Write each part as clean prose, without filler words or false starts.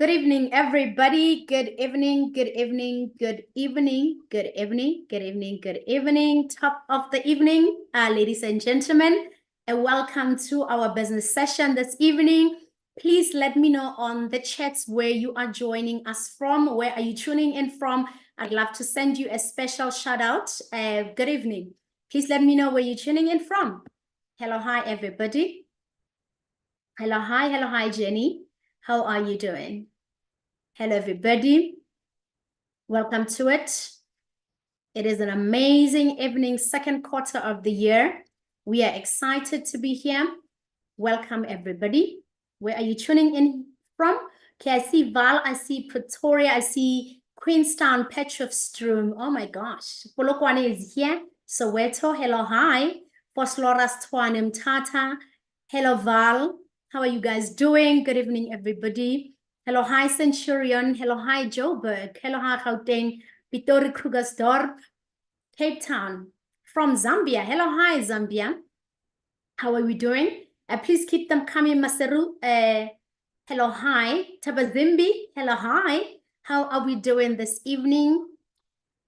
Good evening, everybody. Good evening, good evening, good evening, good evening, good evening, good evening. Top of the evening, ladies and gentlemen, and welcome to our business session this evening. Please let me know on the chats where you are joining us from. Where are you tuning in from? I'd love to send you a special shout out. Good evening. Please let me know where you're tuning in from. Hello, hi, everybody. Hello, hi, Jenny. How are you doing? Hello, everybody. Welcome to it. It is an amazing evening, second quarter of the year. We are excited to be here. Welcome, everybody. Where are you tuning in from? Okay, I see Val, I see Pretoria, I see Queenstown, Petrovstrom. Oh my gosh. Polokwane is here. Soweto, hello, hi. Posloras Twanim Tata. Hello, Val. How are you guys doing? Good evening, everybody. Hello, hi, Centurion. Hello, hi, Joburg. Hello, hi, Gauteng. Pitori Krugersdorp. Cape Town. From Zambia. Hello, hi, Zambia. How are we doing? Please keep them coming, Maseru. Hello, hi. Tabazimbi. Hello, hi. How are we doing this evening?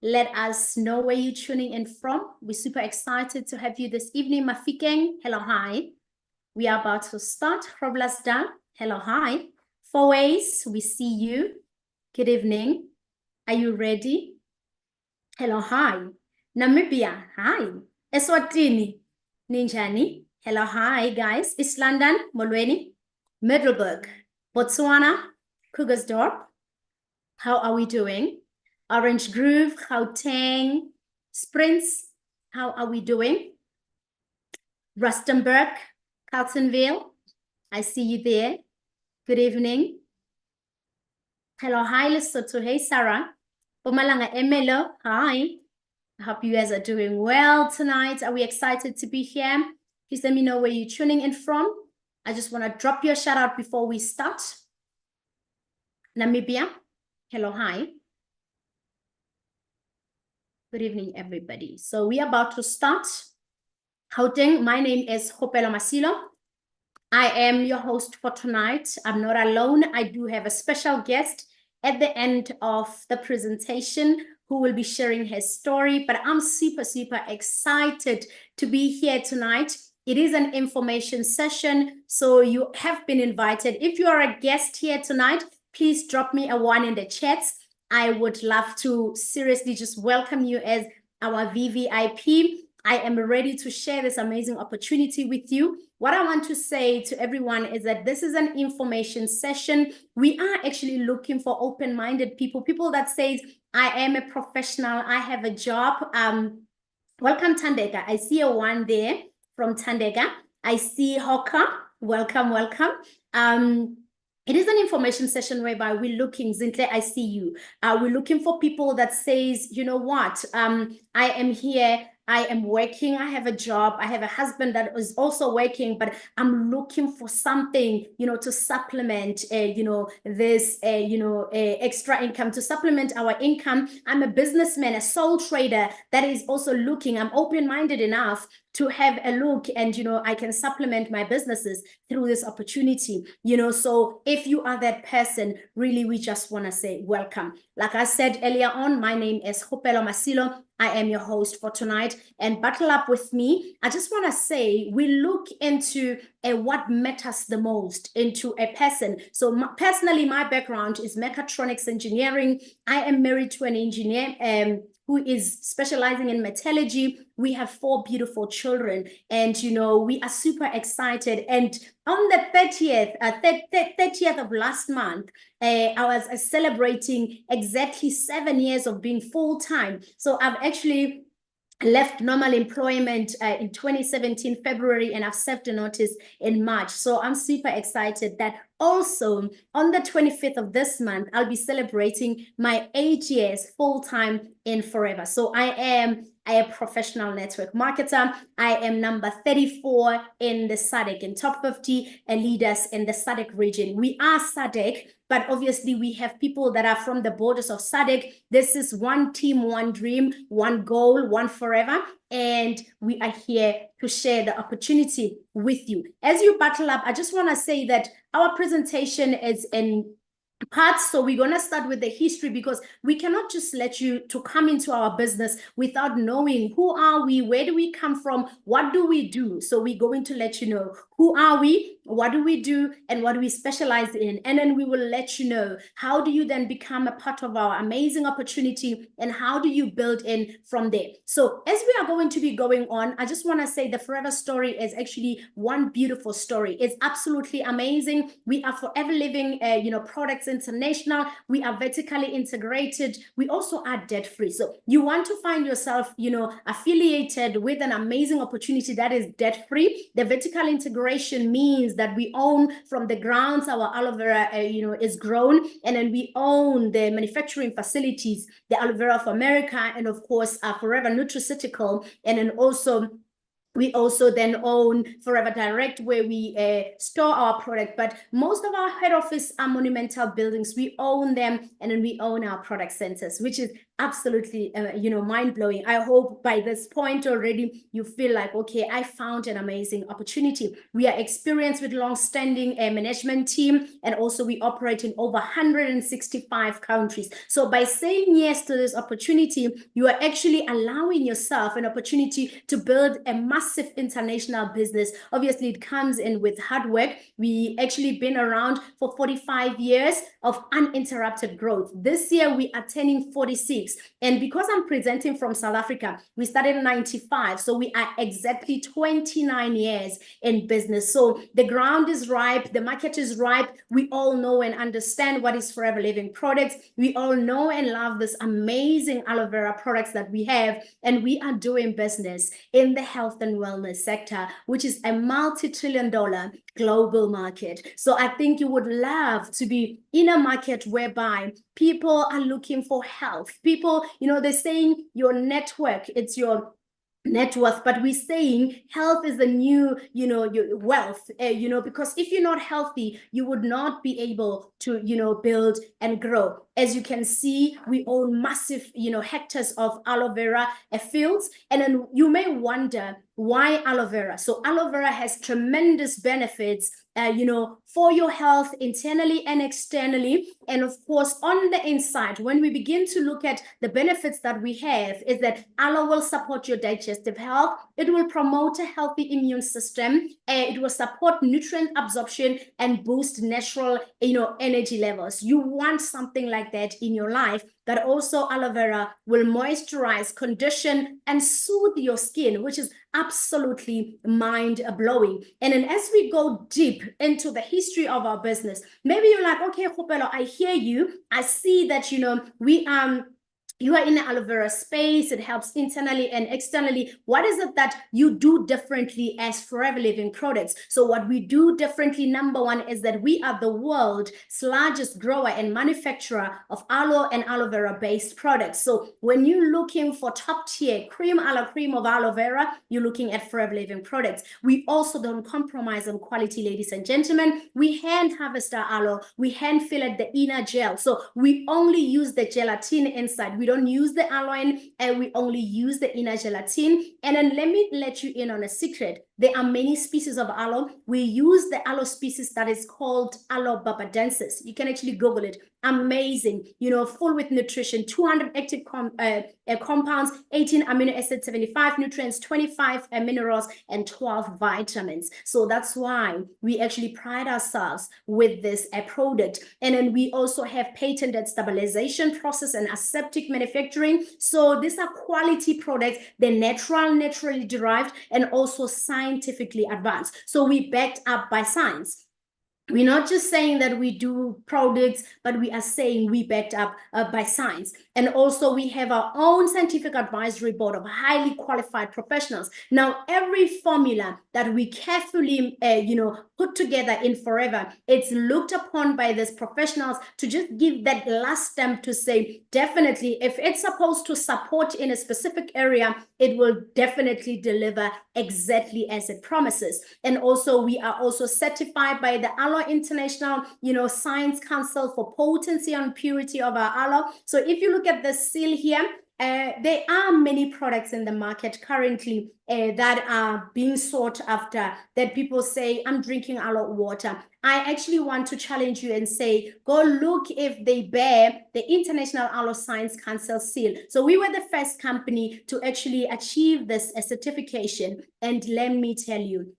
Let us know where you're tuning in from. We're super excited to have you this evening, Mafikeng. Hello, hi. We are about to start. Roblasdan. Hello, hi. Four ways, we see you. Good evening. Are you ready? Hello, hi. Namibia, hi. Eswatini, Ninjani. Hello, hi, guys. East London, Molweni. Middelburg, Botswana, Krugersdorp. How are we doing? Orange Grove, Gauteng, Sprints. How are we doing? Rustenburg, Carltonville. I see you there. Good evening. Hello, hi, Lesotho. Hey, Sarah. Pumalanga Emelo, hi. I hope you guys are doing well tonight. Are we excited to be here? Please let me know where you're tuning in from. I just want to drop you a shout out before we start. Namibia, hello, hi. Good evening, everybody. So we are about to start. Gauteng, my name is Kgopelo Masilo. I am your host for tonight. I'm not alone. I do have a special guest at the end of the presentation who will be sharing his story, but I'm super, super excited to be here tonight. It is an information session, so you have been invited. If you are a guest here tonight, please drop me a 1 in the chats. I would love to seriously just welcome you as our VVIP. I am ready to share this amazing opportunity with you. What I want to say to everyone is that this is an information session. We are actually looking for open-minded people, people that says, I am a professional, I have a job. Welcome, Tandega. I see a 1 there from Tandega. I see Hoka. Welcome, welcome. It is an information session whereby we're looking, Zintle, I see you. We're looking for people that says, you know what, I am here, I am working, I have a job, I have a husband that is also working, but I'm looking for something, you know, to supplement, this, extra income, to supplement our income. I'm a businessman, a sole trader that is also looking, I'm open-minded enough to have a look and, I can supplement my businesses through this opportunity, so if you are that person, really, we just want to say welcome. Like I said earlier on, my name is Kgopelo Masilo. I am your host for tonight, and buckle up with me. I just want to say we look into what matters the most into a person. So personally, my background is mechatronics engineering. I am married to an engineer who is specializing in metallurgy. We have 4 beautiful children, and we are super excited. And on the 30th of last month, I was celebrating exactly 7 years of being full-time. So I've actually left normal employment in 2017 February, and I've served a notice in March. So I'm super excited that also on the 25th of this month, I'll be celebrating my 8 years full-time in Forever. So I am a professional network marketer. I am number 34 in the SADC, in top 50 leaders in the SADC region. We are SADC, but obviously we have people that are from the borders of SADC. This is one team, one dream, one goal, one forever. And we are here to share the opportunity with you. As you battle up, I just want to say that our presentation is in parts. So we're going to start with the history, because we cannot just let you to come into our business without knowing who are we, where do we come from, what do we do. So we're going to let you know who are we, what do we do, and what do we specialize in. And then we will let you know how do you then become a part of our amazing opportunity, and how do you build in from there. So as we are going to be going on, I just want to say the Forever story is actually one beautiful story. It's absolutely amazing. We are forever living, products international. We are vertically integrated. We also are debt free. So you want to find yourself, affiliated with an amazing opportunity that is debt free. The vertical integration means that we own from the grounds our aloe vera, is grown, and then we own the manufacturing facilities, the Aloe Vera of America, and of course, Forever Nutraceutical, and then also we also then own Forever Direct, where we store our product. But most of our head office are monumental buildings. We own them, and then we own our product centers, which is absolutely, mind-blowing. I hope by this point already you feel like, okay, I found an amazing opportunity. We are experienced with long-standing management team, and also we operate in over 165 countries. So by saying yes to this opportunity, you are actually allowing yourself an opportunity to build a massive international business. Obviously, it comes in with hard work. We actually been around for 45 years of uninterrupted growth. This year, we are turning 46. And because I'm presenting from South Africa, we started in 95. So we are exactly 29 years in business. So the ground is ripe. The market is ripe. We all know and understand what is Forever Living products. We all know and love this amazing aloe vera products that we have. And we are doing business in the health and wellness sector, which is a multi-trillion-dollar global market. So I think you would love to be in a market whereby people are looking for health. People, they're saying your network, it's your net worth, but we're saying health is the new, your wealth, because if you're not healthy, you would not be able to, build and grow. As you can see, we own massive, hectares of aloe vera fields. And then you may wonder, why aloe vera? So aloe vera has tremendous benefits, for your health internally and externally. And of course, on the inside, when we begin to look at the benefits that we have, is that aloe will support your digestive health. It will promote a healthy immune system. It will support nutrient absorption and boost natural, energy levels. You want something like that in your life. That also aloe vera will moisturize, condition, and soothe your skin, which is absolutely mind-blowing. And then as we go deep into the history of our business, maybe you're like, okay, Kgopelo, I hear you. I see that, you are in the aloe vera space. It helps internally and externally. What is it that you do differently as Forever Living products? So what we do differently, number one, is that we are the world's largest grower and manufacturer of aloe and aloe vera based products. So when you're looking for top tier cream of aloe vera, you're looking at Forever Living products. We also don't compromise on quality, ladies and gentlemen. We hand harvest our aloe. We hand fill it the inner gel. So we only use the gelatin inside. We don't use the aloe, and we only use the inner gelatin. And then let me let you in on a secret. There are many species of aloe. We use the aloe species that is called Aloe barbadensis. You can actually Google it. Amazing, full with nutrition, 200 active compounds, 18 amino acids, 75 nutrients, 25 minerals, and 12 vitamins. So that's why we actually pride ourselves with this product. And then we also have patented stabilization process and aseptic manufacturing. So these are quality products. They're naturally derived, and also scientifically advanced. So we backed up by science. We're not just saying that we do products, but we are saying we backed up by science. And also we have our own scientific advisory board of highly qualified professionals. Now, every formula that we carefully, put together in Forever, it's looked upon by these professionals to just give that last stamp to say, definitely, if it's supposed to support in a specific area, it will definitely deliver exactly as it promises. And also, we are also certified by the Aloe International, Science Council for potency and purity of our aloe. So if you look at the seal here, there are many products in the market currently that are being sought after, that people say, I'm drinking a lot of water. I actually want to challenge you and say, go look if they bear the International Aloe Science Council seal. So we were the first company to actually achieve this certification. And let me tell you,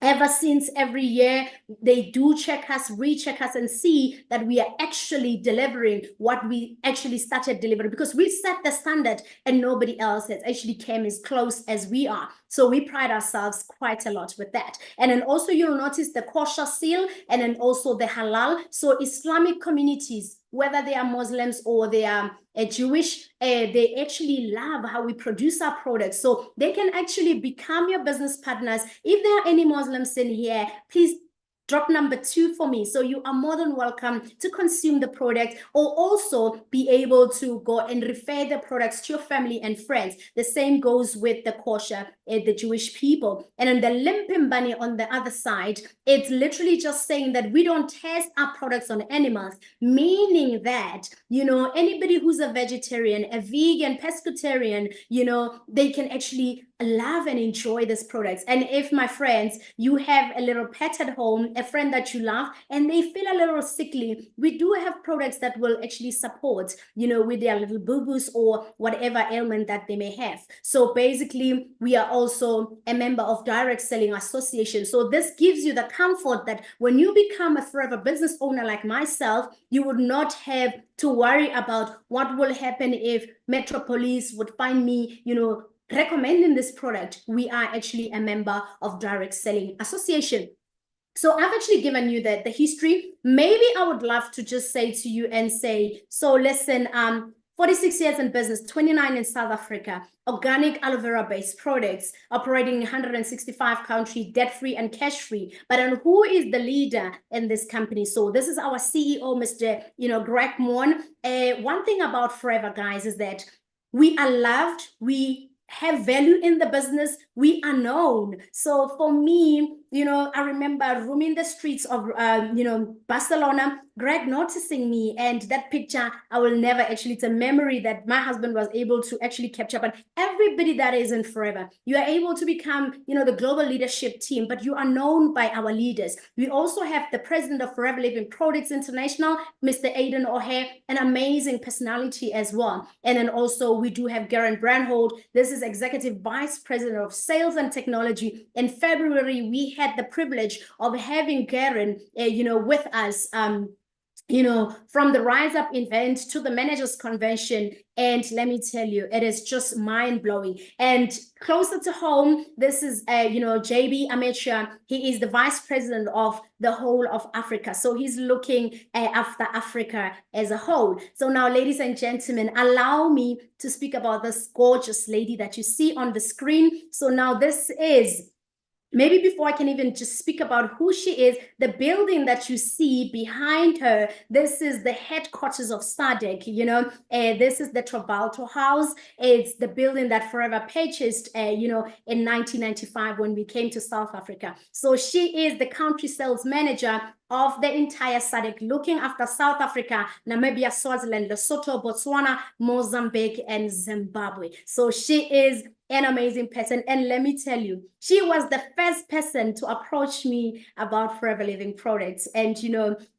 ever since, every year they do check us, recheck us, and see that we are actually delivering what we actually started delivering, because we set the standard and nobody else has actually came as close as we are. So we pride ourselves quite a lot with that. And then also you'll notice the kosher seal, and then also the halal. So Islamic communities, whether they are Muslims or they are Jewish, they actually love how we produce our products. So they can actually become your business partners. If there are any Muslims in here, please drop number 2 for me. So you are more than welcome to consume the product, or also be able to go and refer the products to your family and friends. The same goes with the kosher, the Jewish people. And then the limping bunny on the other side, it's literally just saying that we don't test our products on animals, meaning that, you know, anybody who's a vegetarian, a vegan, pescatarian, you know, they can actually love and enjoy these products. And if, my friends, you have a little pet at home, a friend that you love, and they feel a little sickly, we do have products that will actually support, you know, with their little boo-boos or whatever ailment that they may have. So basically, we are also a member of Direct Selling Association. So this gives you the comfort that when you become a forever business owner like myself, you would not have to worry about what will happen if Metro Police would find me, you know, recommending this product. We are actually a member of Direct Selling Association. So I've actually given you the history. Maybe I would love to just say to you and say, so listen, 46 years in business, 29 in South Africa, organic aloe vera based products, operating in 165 countries, debt-free and cash-free. But then who is the leader in this company? So this is our CEO, Mr. Greg Moon. One thing about Forever, guys, is that we are loved, we have value in the business, we are known. So for me, I remember roaming the streets of, Barcelona, Greg noticing me, and that picture, I will never actually, it's a memory that my husband was able to actually capture. But everybody that is in Forever, you are able to become, the global leadership team, but you are known by our leaders. We also have the president of Forever Living Products International, Mr. Aidan O'Hare, an amazing personality as well. And then also we do have Garen Brandhold. This is executive vice president of sales and technology. In February, we had the privilege of having Garen, with us, from the Rise Up event to the managers convention. And let me tell you, it is just mind-blowing. And closer to home, this is, JB Amecha. He is the vice president of the whole of Africa. So he's looking after Africa as a whole. So now, ladies and gentlemen, allow me to speak about this gorgeous lady that you see on the screen. So now this is, maybe before I can even just speak about who she is, the building that you see behind her, this is the headquarters of SADC, this is the Trabalto House. It's the building that Forever purchased, in 1995 when we came to South Africa. So she is the country sales manager of the entire SADC, looking after South Africa, Namibia, Swaziland, Lesotho, Botswana, Mozambique, and Zimbabwe. So she is an amazing person. And let me tell you, she was the first person to approach me about Forever Living products. And,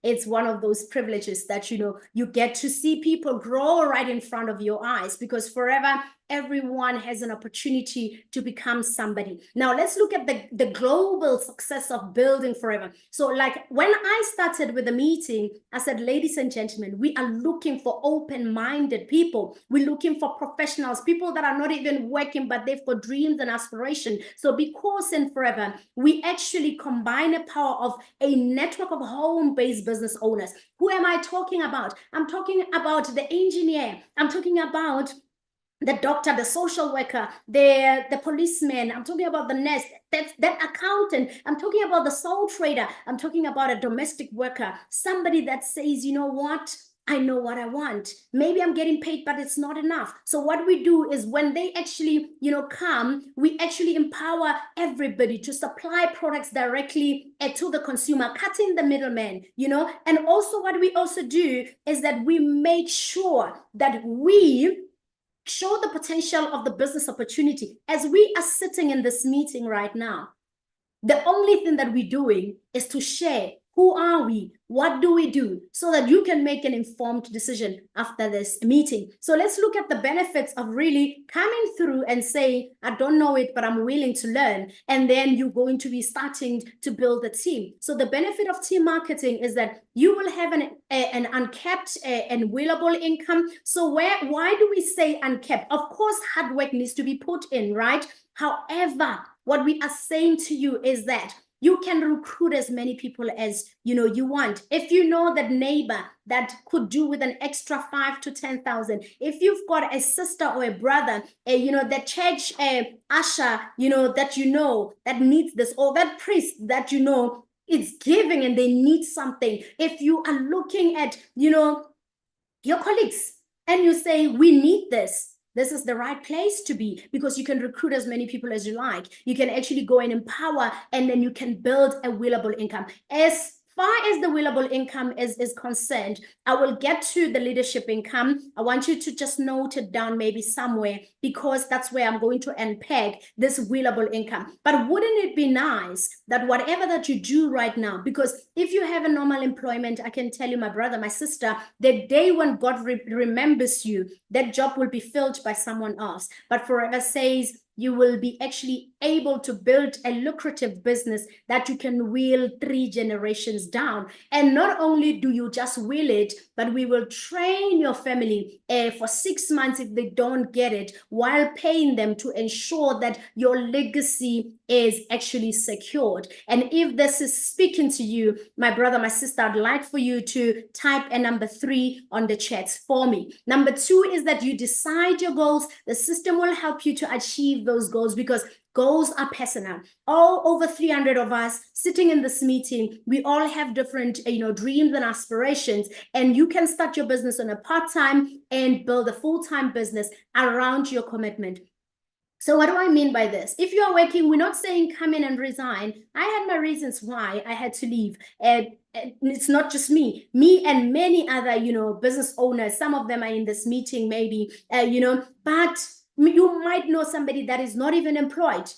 it's one of those privileges that, you get to see people grow right in front of your eyes, because Forever, everyone has an opportunity to become somebody. Now, let's look at the global success of building Forever. So like when I started with the meeting, I said, ladies and gentlemen, we are looking for open-minded people. We're looking for professionals, people that are not even working, but they've got dreams and aspirations. So because in Forever, we actually combine the power of a network of home-based business owners. Who am I talking about? I'm talking about the engineer. I'm talking about the doctor, the social worker, the policeman. I'm talking about the nurse, that accountant. I'm talking about the sole trader. I'm talking about a domestic worker, somebody that says, you know what? I know what I want. Maybe I'm getting paid, but it's not enough. So what we do is when they actually, come, we actually empower everybody to supply products directly to the consumer, cutting the middleman, And also what we also do is that we make sure that we show the potential of the business opportunity. As we are sitting in this meeting right now, the only thing that we're doing is to share who are we, what do we do, so that you can make an informed decision after this meeting. So let's look at the benefits of really coming through and saying, I don't know it, but I'm willing to learn. And then you're going to be starting to build a team. So the benefit of team marketing is that you will have an uncapped and willable income. So why do we say uncapped? Of course, hard work needs to be put in, right? However, what we are saying to you is that you can recruit as many people as you want. If you know that neighbor that could do with an extra 5 to 10,000, if you've got a sister or a brother, that church usher, that needs this, or that priest that is giving and they need something. If you are looking at your colleagues and you say, we need this is the right place to be, because you can recruit as many people as you like. You can actually go and empower, and then you can build a willable income. As far as the willable income is concerned, I will get to the leadership income. I want you to just note it down maybe somewhere, because that's where I'm going to unpack this willable income. But wouldn't it be nice that whatever that you do right now, because if you have a normal employment, I can tell you, my brother, my sister, the day when God remembers you, that job will be filled by someone else. But forever says, you will be actually able to build a lucrative business that you can wheel 3 generations down. And not only do you just wheel it, but we will train your family for 6 months if they don't get it, while paying them to ensure that your legacy is actually secured. And if this is speaking to you, my brother, my sister, I'd like for you to type a number 3 on the chats for me. Number 2 is that you decide your goals. The system will help you to achieve those goals, because goals are personal. All over 300 of us sitting in this meeting, we all have different dreams and aspirations, and you can start your business on a part-time and build a full-time business around your commitment. So what do I mean by this? If you are working, we're not saying come in and resign. I had my reasons why I had to leave. And it's not just me and many other, business owners. Some of them are in this meeting, maybe, but you might know somebody that is not even employed.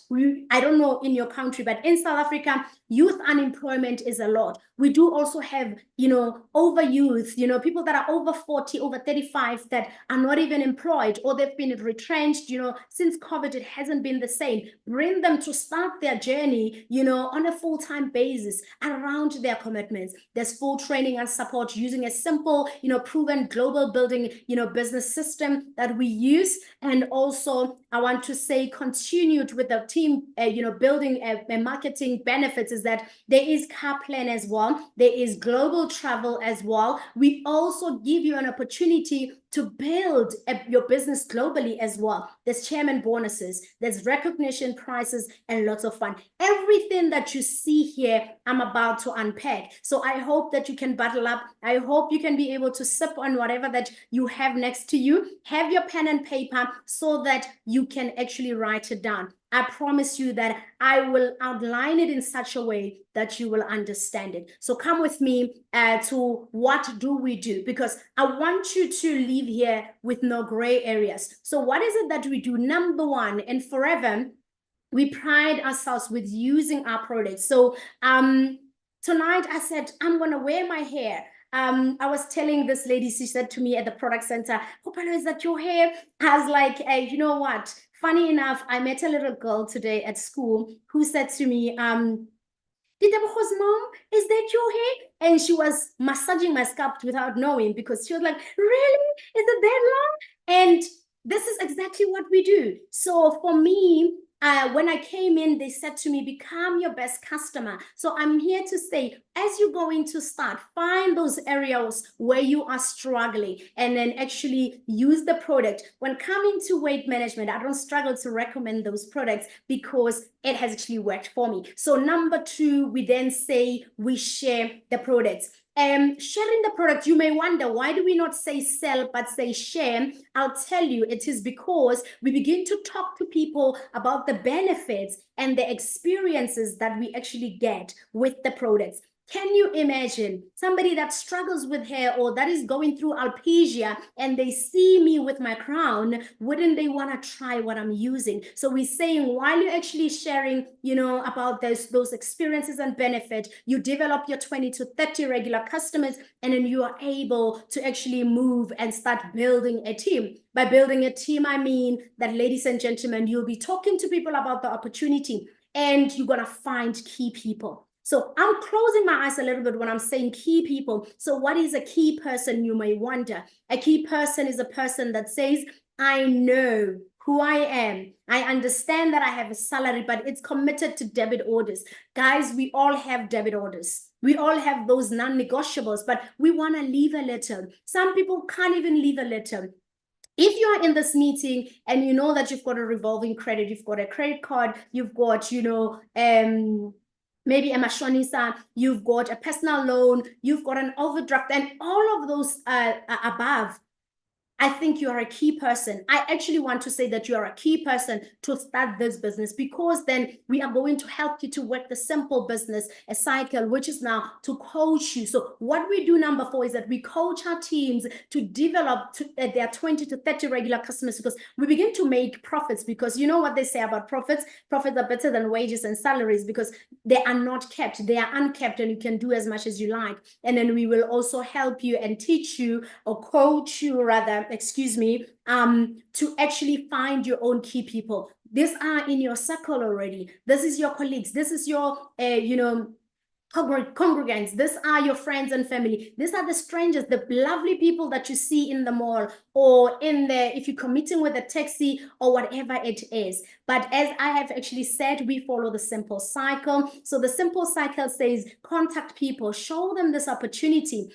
I don't know in your country, but in South Africa, youth unemployment is a lot. We do also have, over youth, people that are over 40, over 35 that are not even employed, or they've been retrenched, since COVID, it hasn't been the same. Bring them to start their journey, on a full-time basis around their commitments. There's full training and support using a simple, proven global building, business system that we use. And also, I want to say, continued with the team, building a marketing benefits, is that there is car plan as well. There is global travel as well. We also give you an opportunity to build your business globally as well. There's chairman bonuses, there's recognition prizes, and lots of fun. Everything that you see here, I'm about to unpack. So I hope that you can battle up. I hope you can be able to sip on whatever that you have next to you. Have your pen and paper so that you can actually write it down. I promise you that I will outline it in such a way that you will understand it. So come with me to what do we do, because I want you to leave here with no gray areas. So what is it that we do? Number 1, and forever, we pride ourselves with using our products. So tonight I said, I'm going to wear my hair. I was telling this lady, she said to me at the product center, Kgopelo, is that your hair? I was like, hey, you know what? Funny enough, I met a little girl today at school who said to me, Mom, is that your hair? And she was massaging my scalp without knowing, because she was like, really? Is it that long? And this is exactly what we do. So for me, when I came in, they said to me, become your best customer. So I'm here to say, as you're going to start, find those areas where you are struggling, and then actually use the product. When coming to weight management, I don't struggle to recommend those products because it has actually worked for me. So number 2, we then say we share the products. Sharing the product, you may wonder, why do we not say sell but say share? I'll tell you, it is because we begin to talk to people about the benefits and the experiences that we actually get with the products. Can you imagine somebody that struggles with hair or that is going through alopecia and they see me with my crown? Wouldn't they want to try what I'm using? So we're saying while you're actually sharing, about those experiences and benefit, you develop your 20 to 30 regular customers, and then you are able to actually move and start building a team. By building a team, I mean that, ladies and gentlemen, you'll be talking to people about the opportunity, and you're going to find key people. So I'm closing my eyes a little bit when I'm saying key people. So what is a key person, you may wonder? A key person is a person that says, I know who I am. I understand that I have a salary, but it's committed to debit orders. Guys, we all have debit orders. We all have those non-negotiables, but we want to leave a little. Some people can't even leave a little. If you are in this meeting and you know that you've got a revolving credit, you've got a credit card, you've got, maybe a mashonisa, you've got a personal loan, you've got an overdraft, and all of those above, I think you are a key person. I actually want to say that you are a key person to start this business, because then we are going to help you to work the simple business, a cycle, which is now to coach you. So what we do, number 4, is that we coach our teams to develop their 20 to 30 regular customers, because we begin to make profits. Because you know what they say about profits? Profits are better than wages and salaries, because they are not kept. They are unkept, and you can do as much as you like. And then we will also help you and teach you, or coach you rather, to actually find your own key people. These are in your circle already. This is your colleagues. This is your, congregants. These are your friends and family. These are the strangers, the lovely people that you see in the mall, or if you're commuting with a taxi, or whatever it is. But as I have actually said, we follow the simple cycle. So the simple cycle says, contact people, show them this opportunity,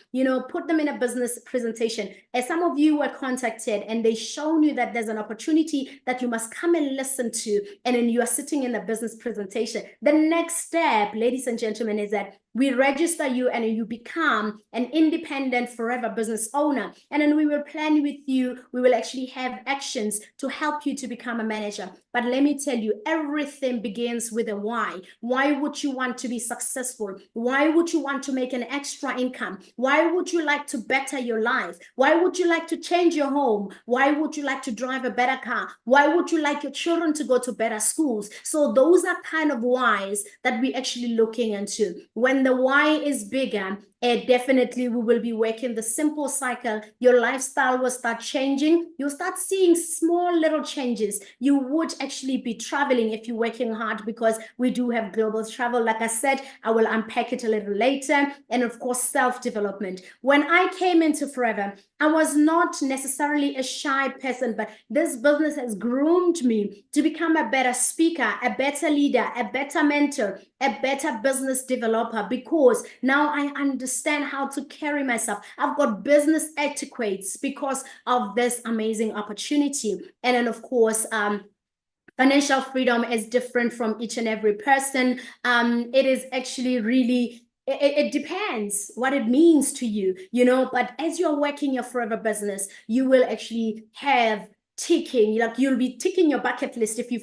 put them in a business presentation. As some of you were contacted and they shown you that there's an opportunity that you must come and listen to, and then you are sitting in a business presentation. The next step, ladies and gentlemen, is that we register you and you become an independent forever business owner. And then we will plan with you. We will actually have actions to help you to become a manager. But let me tell you, everything begins with a why. Why would you want to be successful? Why would you want to make an extra income? Why would you like to better your life? Why would you like to change your home? Why would you like to drive a better car? Why would you like your children to go to better schools? So those are kind of whys that we're actually looking into. When the why is bigger, definitely we will be working the simple cycle. Your lifestyle will start changing. You'll start seeing small little changes. You would actually be traveling if you're working hard, because we do have global travel. Like I said, I will unpack it a little later. And of course, self-development. When I came into Forever, I was not necessarily a shy person, but this business has groomed me to become a better speaker, a better leader, a better mentor, a better business developer, because now I understand how to carry myself. I've got business etiquettes because of this amazing opportunity. And then, of course, financial freedom is different from each and every person. It is actually really, it depends what it means to you, but as you're working your forever business, you will actually have ticking, like you'll be ticking your bucket list if you've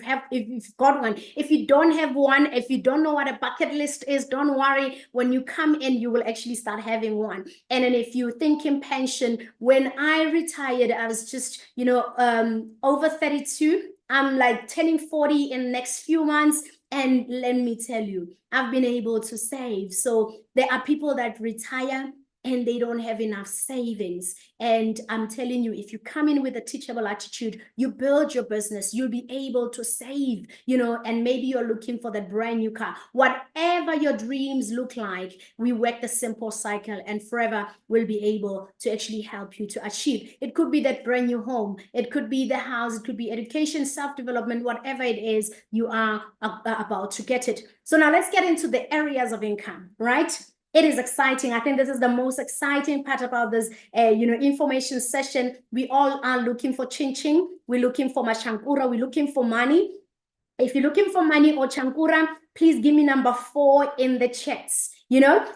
got one. If you don't have one, if you don't know what a bucket list is, don't worry. When you come in, you will actually start having one. And then if you're thinking pension, when I retired, I was just, over 32. I'm like turning 40 in the next few months. And let me tell you, I've been able to save. So there are people that retire and they don't have enough savings. And I'm telling you, if you come in with a teachable attitude, you build your business, you'll be able to save, and maybe you're looking for that brand new car. Whatever your dreams look like, we work the simple cycle, and Forever will be able to actually help you to achieve. It could be that brand new home. It could be the house. It could be education, self-development, whatever it is, you are about to get it. So now let's get into the areas of income, right? It is exciting. I think this is the most exciting part about this, information session. We all are looking for ching-ching. We're looking for machankura. We're looking for money. If you're looking for money or chankura, please give me number 4 in the chats.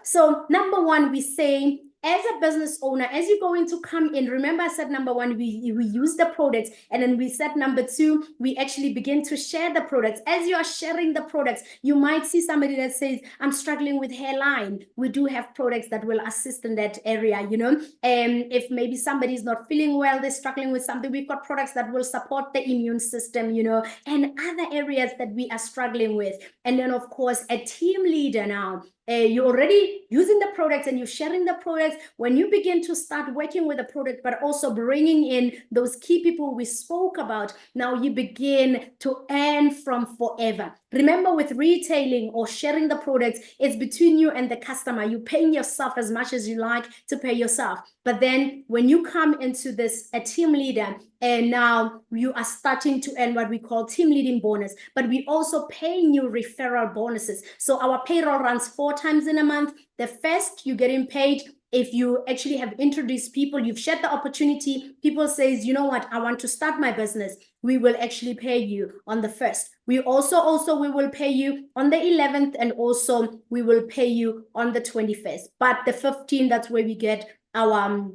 So number 1, we say as a business owner, as you're going to come in, remember I said number one, we use the products, and then we said number two, we actually begin to share the products. As you are sharing the products, you might see somebody that says, I'm struggling with hairline. We do have products that will assist in that area, you know. And if maybe somebody is not feeling well, they're struggling with something, we've got products that will support the immune system, you know, and other areas that we are struggling with. And then of course, a team leader now, you're already using the products and you're sharing the products. When you begin to start working with the product, but also bringing in those key people we spoke about, now you begin to earn from forever. Remember, with retailing or sharing the products, it's between you and the customer. You're paying yourself as much as you like to pay yourself. But then when you come into this, a team leader, and now you are starting to earn what we call team leading bonus, but we also paying you referral bonuses. So our payroll runs 4 times in a month. The first, you're getting paid if you actually have introduced people, you've shared the opportunity, people says, you know what, I want to start my business. We will actually pay you on the 1st. We also we will pay you on the 11th, and also we will pay you on the 21st. But the 15th, that's where we get our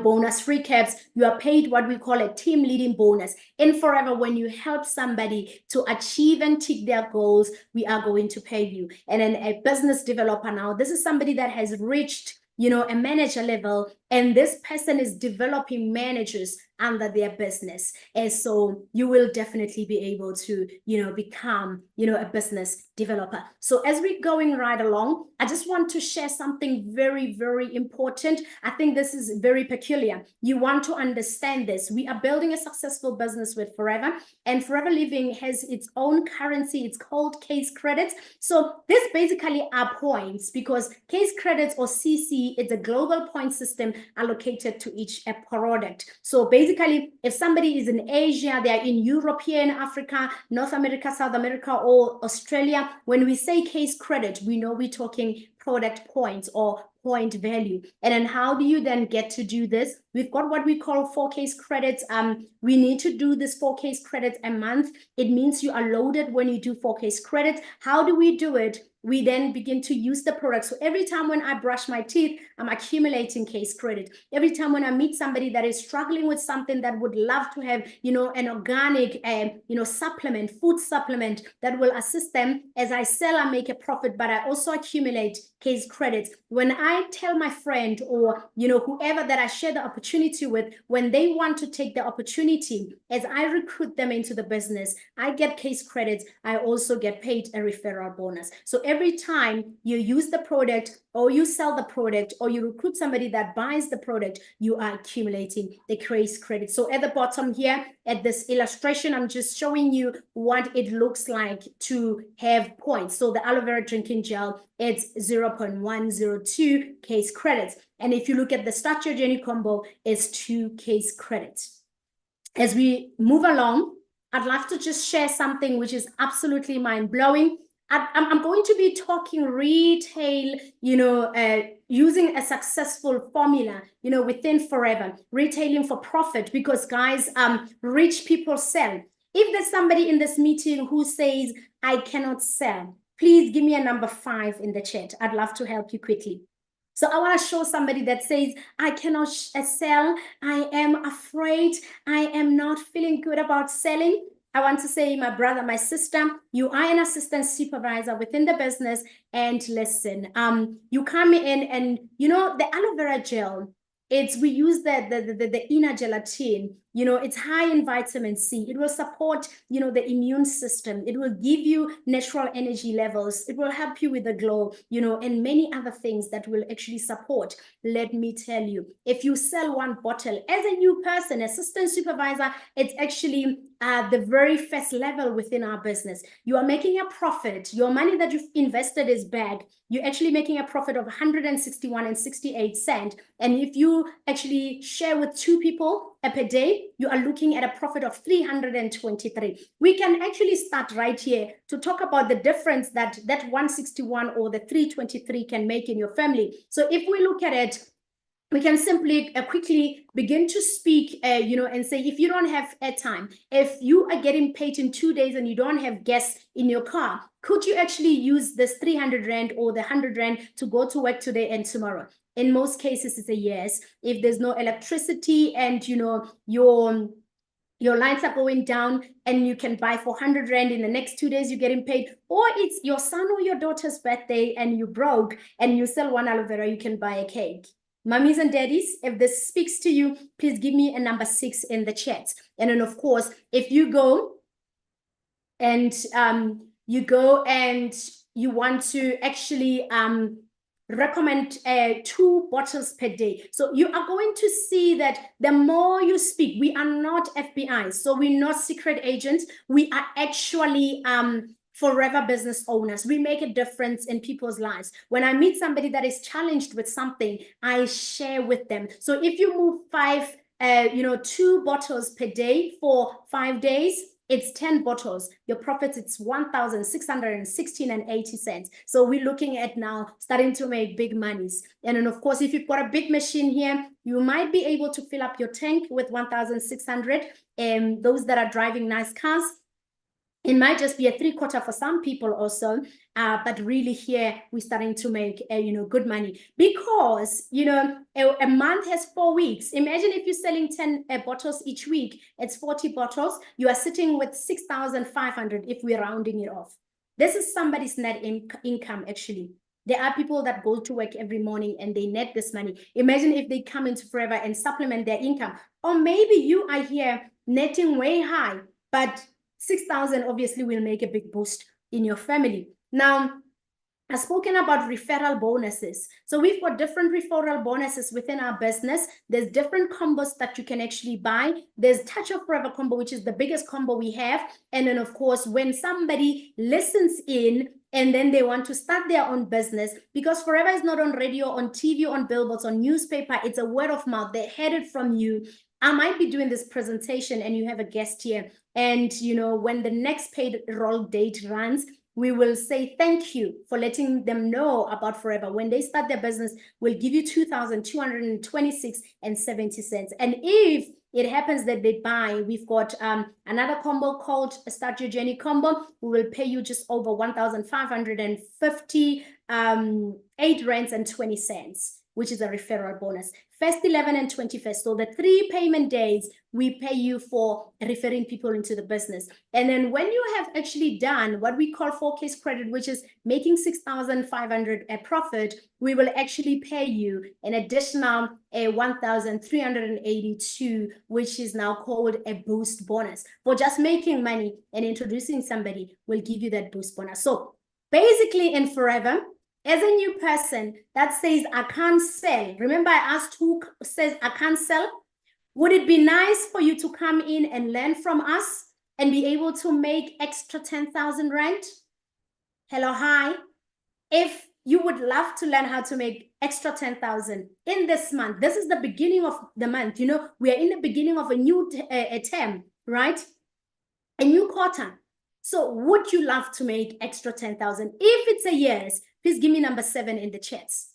bonus recaps. You are paid what we call a team leading bonus. And forever, when you help somebody to achieve and tick their goals, we are going to pay you. And then a business developer now, this is somebody that has reached a manager level, and this person is developing managers under their business. And so you will definitely be able to, become, a business developer. So as we're going right along, I just want to share something very, very important. I think this is very peculiar. You want to understand this. We are building a successful business with Forever, and Forever Living has its own currency. It's called case credits. So this basically are points, because case credits, or CC, it's a global point system allocated to each product. So basically, if somebody is in Asia, they are in European, Africa, North America, South America, or Australia, when we say case credit, we know we're talking product points or point value. And then how do you then get to do this? We've got what we call 4 case credits. We need to do this 4 case credits a month. It means you are loaded when you do 4 case credits. How do we do it? We then begin to use the product. So every time when I brush my teeth, I'm accumulating case credit. Every time when I meet somebody that is struggling with something that would love to have, an organic, supplement, food supplement that will assist them, as I sell, I make a profit, but I also accumulate case credits. When I tell my friend, or, whoever that I share the opportunity with, when they want to take the opportunity, as I recruit them into the business, I get case credits. I also get paid a referral bonus. So every time you use the product, or you sell the product, or you recruit somebody that buys the product, you are accumulating the case credit. So at the bottom here, at this illustration, I'm just showing you what it looks like to have points. So the aloe vera drinking gel, it's 0.102 case credits. And if you look at the Start Your Journey combo, it's 2 case credits. As we move along, I'd love to just share something which is absolutely mind-blowing. I'm going to be talking retail, using a successful formula, within Forever, retailing for profit, because guys, rich people sell. If there's somebody in this meeting who says, I cannot sell, please give me a number 5 in the chat. I'd love to help you quickly. So I want to show somebody that says, I cannot sell. I am afraid. I am not feeling good about selling. I want to say, my brother, my sister, you are an assistant supervisor within the business, and listen, you come in and, the aloe vera gel, we use the inner gelatin, it's high in vitamin C. It will support, the immune system. It will give you natural energy levels. It will help you with the glow, and many other things that will actually support. Let me tell you, if you sell 1 bottle as a new person, assistant supervisor, it's actually the very first level within our business. You are making a profit. Your money that you've invested is back. You're actually making a profit of 161.68 cents. And if you actually share with 2 people per day, you are looking at a profit of 323. We can actually start right here to talk about the difference that 161 or the 323 can make in your family. So if we look at it, we can simply quickly begin to speak, and say, if you don't have airtime, if you are getting paid in 2 days and you don't have gas in your car, could you actually use this 300 Rand or the 100 Rand to go to work today and tomorrow? In most cases, it's a yes. If there's no electricity and, you know, your lights are going down and you can buy for 100 Rand in the next 2 days, you're getting paid, or it's your son or your daughter's birthday and you broke and you sell one aloe vera, you can buy a cake. Mummies and daddies, if this speaks to you, please give me a number 6 in the chat. And then, of course, if you go and you want to actually recommend 2 bottles per day. So you are going to see that the more you speak, we are not FBI, so we're not secret agents. We are actually forever business owners. We make a difference in people's lives. When I meet somebody that is challenged with something, I share with them. So if you move 2 bottles per day for 5 days, it's 10 bottles. Your profits, it's 1,616.80. So we're looking at now starting to make big monies. And then, of course, if you've got a big machine here, you might be able to fill up your tank with 1,600. And those that are driving nice cars, it might just be a 3/4 for some people also, but really here we're starting to make good money, because a month has 4 weeks. Imagine if you're selling 10 bottles each week, it's 40 bottles. You are sitting with 6,500 if we're rounding it off. This is somebody's net income actually. There are people that go to work every morning and they net this money. Imagine if they come into Forever and supplement their income. Or maybe you are here netting way high, but 6,000 obviously will make a big boost in your family. Now, I've spoken about referral bonuses. So we've got different referral bonuses within our business. There's different combos that you can actually buy. There's Touch of Forever combo, which is the biggest combo we have. And then, of course, when somebody listens in and then they want to start their own business, because Forever is not on radio, on TV, on billboards, on newspaper, it's a word of mouth. They heard it from you. I might be doing this presentation and you have a guest here. And, when the next paid roll date runs, we will say thank you for letting them know about Forever. When they start their business, we'll give you 2,226.70. And if it happens that they buy, we've got another combo called Start Your Journey combo. We will pay you just over 1,558 rands and 20 cents, which is a referral bonus. First, 11, and 21st. So the 3 payment days, we pay you for referring people into the business. And then when you have actually done what we call 4Ks credit, which is making 6,500 a profit, we will actually pay you an additional 1,382, which is now called a boost bonus. For just making money and introducing somebody, will give you that boost bonus. So basically in Forever, as a new person that says, I can't sell, remember I asked who says I can't sell? Would it be nice for you to come in and learn from us and be able to make extra 10,000 Rand? Hello, hi. If you would love to learn how to make extra 10,000 in this month, this is the beginning of the month. We are in the beginning of a new term, right? A new quarter. So would you love to make extra 10,000? If it's a yes, please give me number 7 in the chats.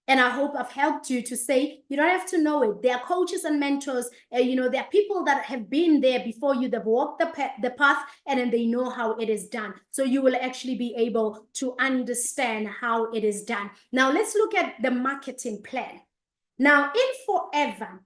And I hope I've helped you to say, you don't have to know it. There are coaches and mentors, there are people that have been there before you, that walked the path, and then they know how it is done. So you will actually be able to understand how it is done. Now, let's look at the marketing plan. Now, in Forever,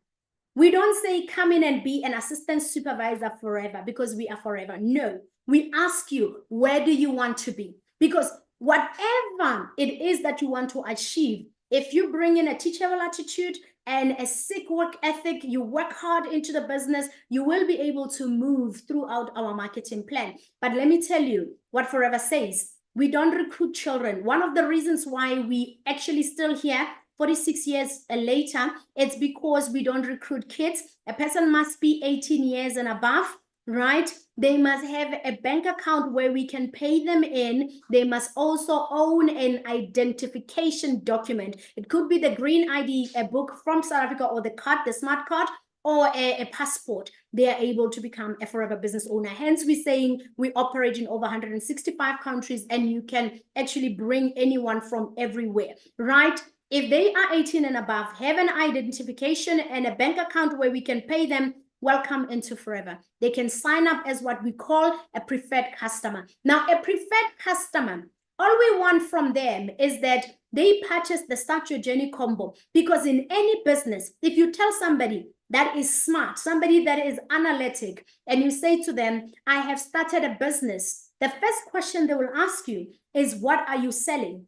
we don't say come in and be an assistant supervisor forever because we are forever. No, we ask you, where do you want to be? Because whatever it is that you want to achieve, if you bring in a teachable attitude and a sick work ethic, you work hard into the business, you will be able to move throughout our marketing plan. But let me tell you what Forever says. We don't recruit children. One of the reasons why we actually still here 46 years later, it's because we don't recruit kids. A person must be 18 years and above, right? They must have a bank account where we can pay them in. They must also own an identification document. It could be the green ID, a book from South Africa, or the card, the smart card, or a passport. They are able to become a Forever business owner. Hence, we're saying we operate in over 165 countries, and you can actually bring anyone from everywhere, right? If they are 18 and above, have an identification and a bank account where we can pay them, welcome into Forever. They can sign up as what we call a preferred customer. Now, a preferred customer, all we want from them is that they purchase the Start Your Journey combo. Because in any business, if you tell somebody that is smart, somebody that is analytic, and you say to them, I have started a business, the first question they will ask you is, what are you selling?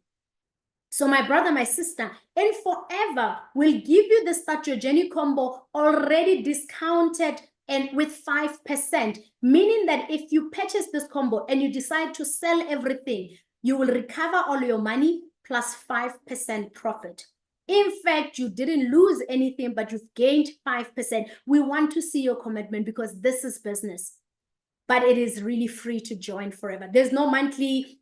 So my brother, my sister, and forever will give you the Start Your Journey combo already discounted and with 5%, meaning that if you purchase this combo and you decide to sell everything, you will recover all your money plus 5% profit. In fact, you didn't lose anything, but you've gained 5%. We want to see your commitment because this is business. But it is really free to join forever. There's no monthly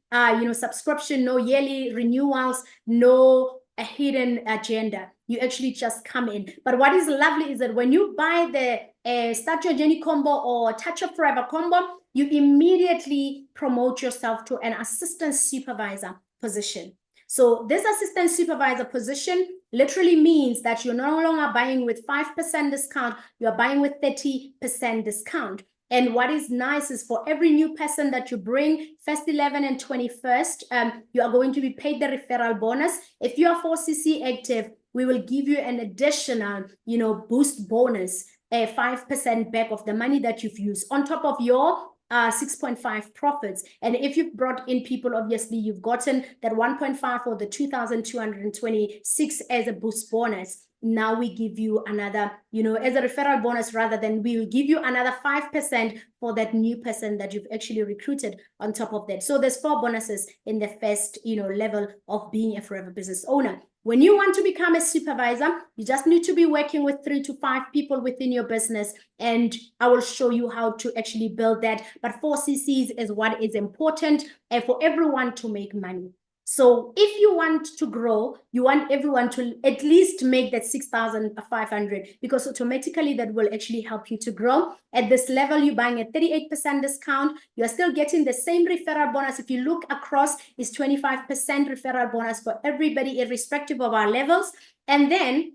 subscription, no yearly renewals, no a hidden agenda. You actually just come in. But what is lovely is that when you buy the Start Your Journey combo or Touch Up Forever combo, you immediately promote yourself to an assistant supervisor position. So this assistant supervisor position literally means that you're no longer buying with 5% discount, you're buying with 30% discount. And what is nice is for every new person that you bring, first 11 and 21st, you are going to be paid the referral bonus. If you are 4cc active, we will give you an additional, boost bonus, 5% back of the money that you've used on top of your 6.5 profits. And if you've brought in people, obviously you've gotten that 1.5 or the 2,226 as a boost bonus. Now we give you another, as a referral bonus, rather than we will give you another 5% for that new person that you've actually recruited on top of that. So there's 4 bonuses in the first, level of being a forever business owner. When you want to become a supervisor, you just need to be working with 3 to 5 people within your business, and I will show you how to actually build that. But 4cc's is what is important for everyone to make money. So if you want to grow, you want everyone to at least make that 6,500, because automatically that will actually help you to grow. At this level, you're buying a 38% discount. You're still getting the same referral bonus. If you look across, it's 25% referral bonus for everybody, irrespective of our levels. And then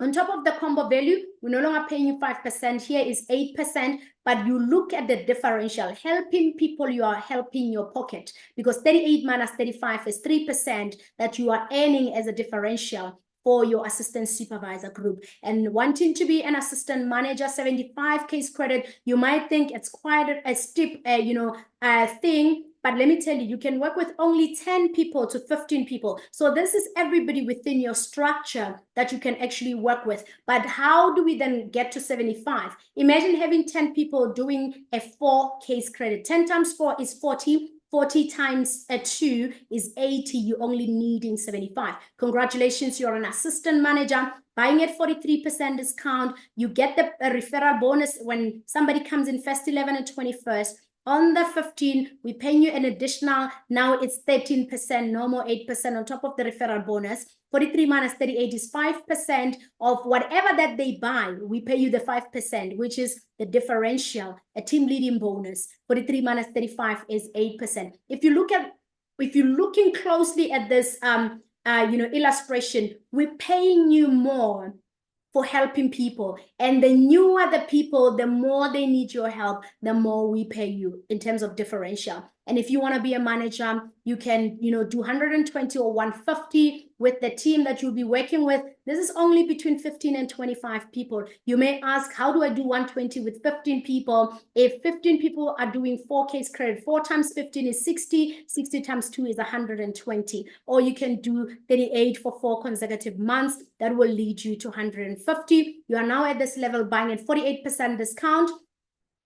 on top of the combo value, we're no longer paying you 5%. Here is 8%, but you look at the differential. Helping people, you are helping your pocket, because 38 minus 35 is 3% that you are earning as a differential for your assistant supervisor group. And wanting to be an assistant manager, 75 case credit, you might think it's quite a steep, thing. But let me tell you, you can work with only 10 people to 15 people. So this is everybody within your structure that you can actually work with. But how do we then get to 75? Imagine having 10 people doing a 4 case credit. 10 times 4 is 40. 40 times 2 is 80. You're only needing 75. Congratulations, you're an assistant manager. Buying at 43% discount. You get the referral bonus when somebody comes in first 11 and 21st. On the 15, we're paying you an additional, now it's 13%, no more 8% on top of the referral bonus. 43 minus 38 is 5% of whatever that they buy. We pay you the 5%, which is the differential, a team leading bonus. 43 minus 35 is 8%. If you're looking closely at this, illustration, we're paying you more for helping people. And the newer the people, the more they need your help, the more we pay you in terms of differential. And if you want to be a manager, you can, do 120 or 150 with the team that you'll be working with. This is only between 15 and 25 people. You may ask, how do I do 120 with 15 people? If 15 people are doing 4 case credit, 4 times 15 is 60, 60 times 2 is 120. Or you can do 38 for 4 consecutive months. That will lead you to 150. You are now at this level buying at 48% discount.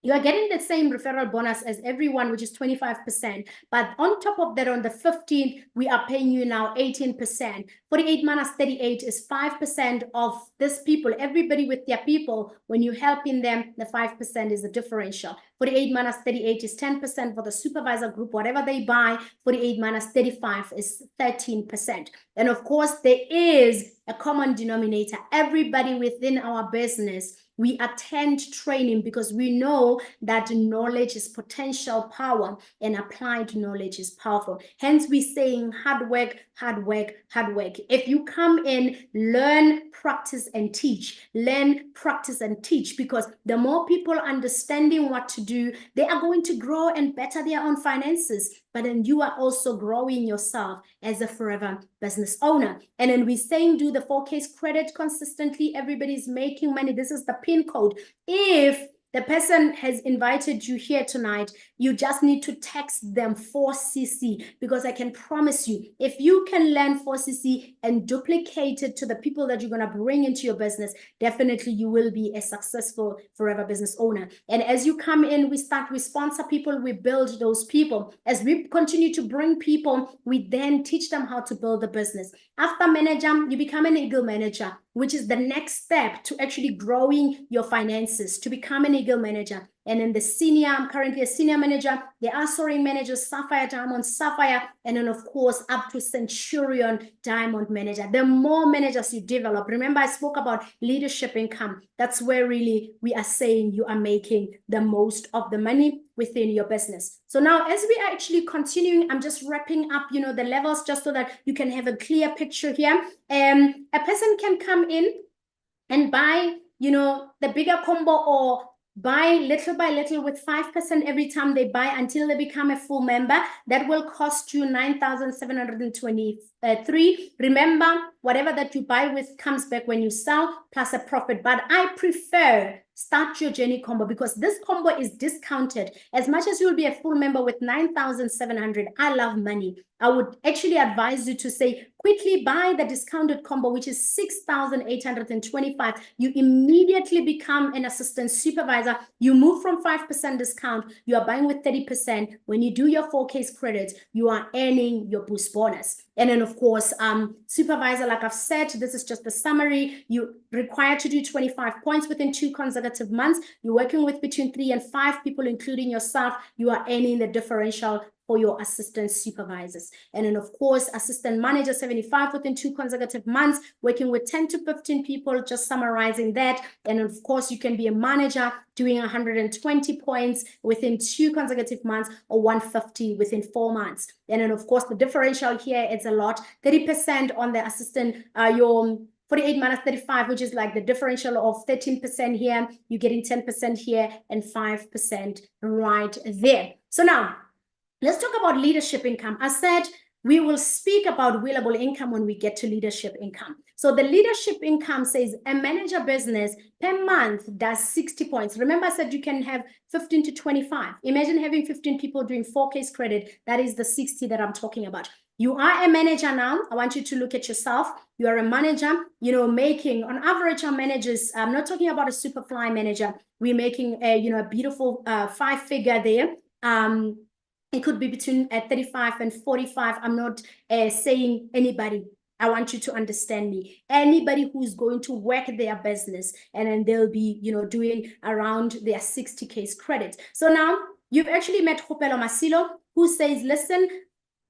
You are getting the same referral bonus as everyone, which is 25%. But on top of that, on the 15th, we are paying you now 18%. 48 minus 38 is 5% of this people, everybody with their people. When you're helping them, the 5% is the differential. 48 minus 38 is 10% for the supervisor group, whatever they buy. 48 minus 35 is 13%. And of course, there is a common denominator. Everybody within our business, we attend training because we know that knowledge is potential power and applied knowledge is powerful. Hence, we're saying hard work, hard work, hard work. work. If you come in, learn, practice, and teach. Learn, practice, and teach, because the more people understanding what to do, they are going to grow and better their own finances. But then you are also growing yourself as a forever business owner. And then we're saying do the 4Ks credit consistently. Everybody's making money. This is the pin code. If the person has invited you here tonight, you just need to text them 4cc, because I can promise you, if you can learn 4cc and duplicate it to the people that you're going to bring into your business, definitely you will be a successful forever business owner. And as you come in, we sponsor people, we build those people. As we continue to bring people, we then teach them how to build a business. After manager, you become an eagle manager, which is the next step to actually growing your finances, to become an eagle manager. And then the senior, I'm currently a senior manager. There are soaring managers, sapphire, diamond, sapphire, and then of course up to centurion, diamond manager. The more managers you develop, remember I spoke about leadership income. That's where really we are saying you are making the most of the money within your business. So now as we are actually continuing, I'm just wrapping up, the levels just so that you can have a clear picture here. A person can come in and buy, the bigger combo, or buy little by little with 5% every time they buy until they become a full member. That will cost you 9,723. Remember, whatever that you buy with comes back when you sell plus a profit. But I prefer start your journey combo, because this combo is discounted. As much as you'll be a full member with 9,700, I love money. I would actually advise you to say, quickly buy the discounted combo, which is 6,825. You immediately become an assistant supervisor. You move from 5% discount. You are buying with 30%. When you do your 4Ks credits, you are earning your boost bonus. And then, of course, supervisor, like I've said, this is just the summary. You require to do 25 points within 2 consecutive months. You're working with between 3 and 5 people, including yourself. You are earning the differential for your assistant supervisors. And then, of course, assistant manager, 75 within 2 consecutive months, working with 10 to 15 people, just summarizing that. And of course, you can be a manager doing 120 points within 2 consecutive months, or 150 within 4 months. And then, of course, the differential here, it's a lot, 30% on the assistant, your 48 minus 35, which is like the differential of 13% here. You're getting 10% here and 5% right there. So now, let's talk about leadership income. I said we will speak about willable income when we get to leadership income. So the leadership income says a manager business per month does 60 points. Remember I said you can have 15 to 25. Imagine having 15 people doing 4Ks credit. That is the 60 that I'm talking about. You are a manager now. I want you to look at yourself. You are a manager, making on average our managers, I'm not talking about a super fly manager. We're making a beautiful 5-figure there. It could be between 35 and 45. I'm not saying anybody. I want you to understand me. Anybody who's going to work their business, and then they'll be, doing around their 60Ks credit. So now you've actually met Kgopelo Masilo, who says, listen,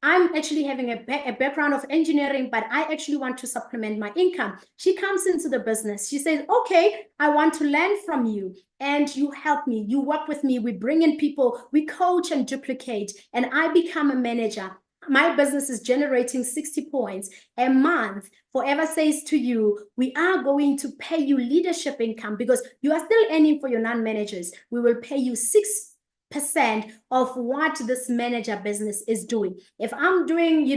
I'm actually having a background of engineering, but I actually want to supplement my income. She comes into the business. She says, okay, I want to learn from you, and you help me. You work with me. We bring in people. We coach and duplicate, and I become a manager. My business is generating 60 points a month. Forever says to you, we are going to pay you leadership income, because you are still earning for your non-managers. We will pay you 6% of what this manager business is doing. If I'm doing,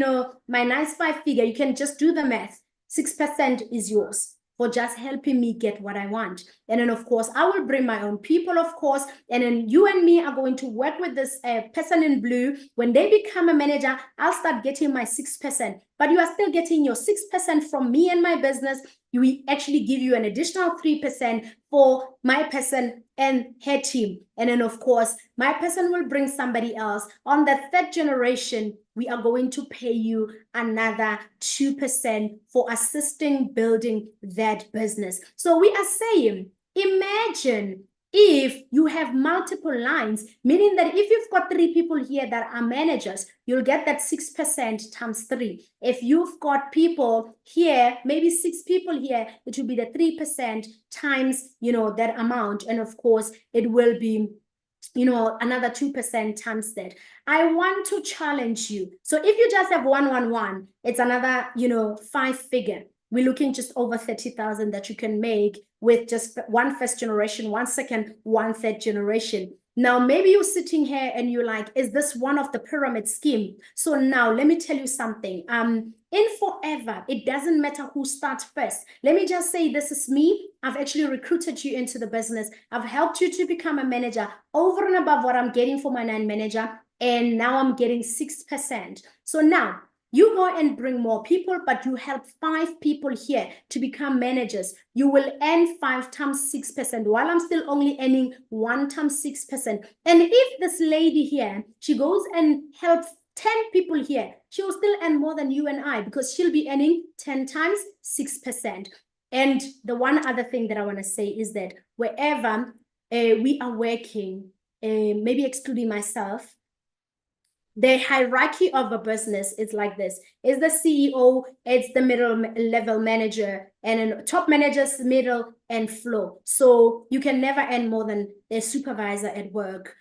my nice 5-figure, you can just do the math. 6% is yours for just helping me get what I want. And then, of course, I will bring my own people, of course, and then you and me are going to work with this person in blue. When they become a manager, I'll start getting my 6%, but you are still getting your 6% from me and my business. We actually give you an additional 3% for my person and her team. And then, of course, my person will bring somebody else. On the 3rd generation, we are going to pay you another 2% for assisting building that business. So we are saying, imagine if you have multiple lines, meaning that if you've got 3 people here that are managers, you'll get that 6% times 3. If you've got people here, maybe 6 people here, it will be the 3% times, that amount. And of course, it will be another 2% times that. I want to challenge you. So if you just have 111, it's another, 5-figure. We're looking just over 30,000 that you can make with just one first generation, one second, one third generation. Now, maybe you're sitting here and you're like, is this one of the pyramid scheme? So now let me tell you something. In forever, it doesn't matter who starts first. Let me just say, this is me. I've actually recruited you into the business. I've helped you to become a manager over and above what I'm getting for my 9 manager. And now I'm getting 6%. So now you go and bring more people, but you help 5 people here to become managers. You will earn 5 times 6%, while I'm still only earning 1 times 6%. And if this lady here, she goes and helps 10 people here, she will still earn more than you and I, because she'll be earning 10 times 6%. And the one other thing that I want to say is that wherever we are working, maybe excluding myself, the hierarchy of a business is like this. It's the CEO, it's the middle level manager, and then top managers, middle, and floor. So you can never earn more than a supervisor at work,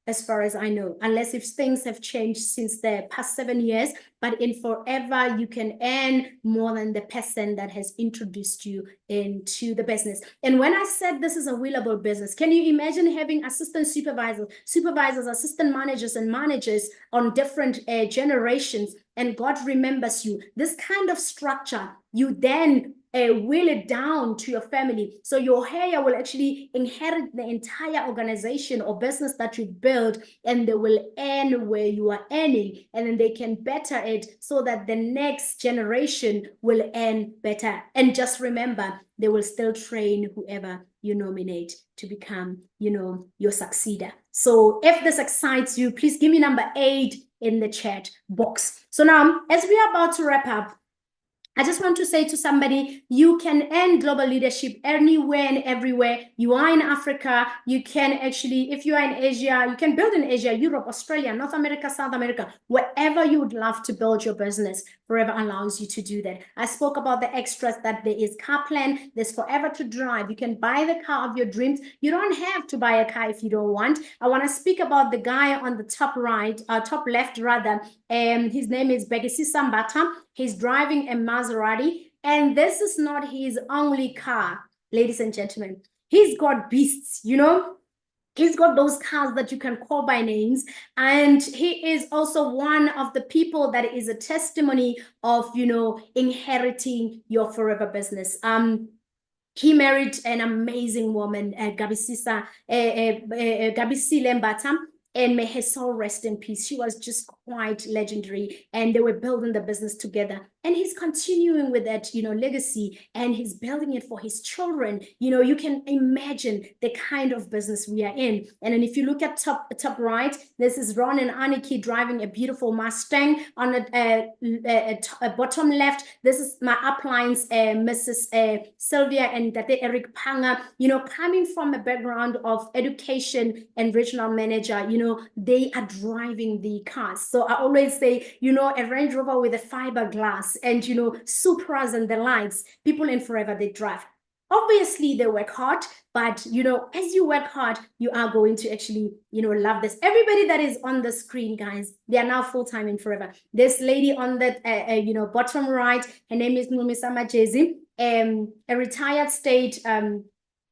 as far as I know, unless if things have changed since the past 7 years. But in forever, you can earn more than the person that has introduced you into the business. And when I said this is a willable business, can you imagine having assistant supervisors, assistant managers, and managers on different generations, and God remembers you? This kind of structure, you then will it down to your family. So your hair will actually inherit the entire organization or business that you build, and they will earn where you are earning, and then they can better it so that the next generation will earn better. And just remember, they will still train whoever you nominate to become, your successor. So if this excites you, please give me number 8 in the chat box. So now, as we are about to wrap up, I just want to say to somebody, you can earn global leadership anywhere and everywhere. You are in Africa, you can actually, if you are in Asia, you can build in Asia, Europe, Australia, North America, South America, wherever you would love to build your business. Forever allows you to do that. I spoke about the extras, that there is car plan, there's Forever to Drive. You can buy the car of your dreams. You don't have to buy a car if you don't want. I want to speak about the guy on the top right, top left rather, and his name is Begisi Sambata. He's driving a Maserati, and this is not his only car, ladies and gentlemen. He's got beasts, He's got those cars that you can call by names. And he is also one of the people that is a testimony of, inheriting your forever business. He married an amazing woman, Gabisile Mbata, and may her soul rest in peace. She was just quite legendary, and they were building the business together. And he's continuing with that, legacy, and he's building it for his children. You can imagine the kind of business we are in. And then if you look at top right, this is Ron and Aniki driving a beautiful Mustang. On the bottom left, this is my uplines, Mrs. Sylvia and Date Eric Panga, coming from a background of education and regional manager, they are driving the cars. So I always say, a Range Rover with a fiberglass and, Supras and the likes, people in forever, they drive. Obviously, they work hard, but, as you work hard, you are going to actually, love this. Everybody that is on the screen, guys, they are now full-time in forever. This lady on the, bottom right, her name is Numisa Majezi, a retired state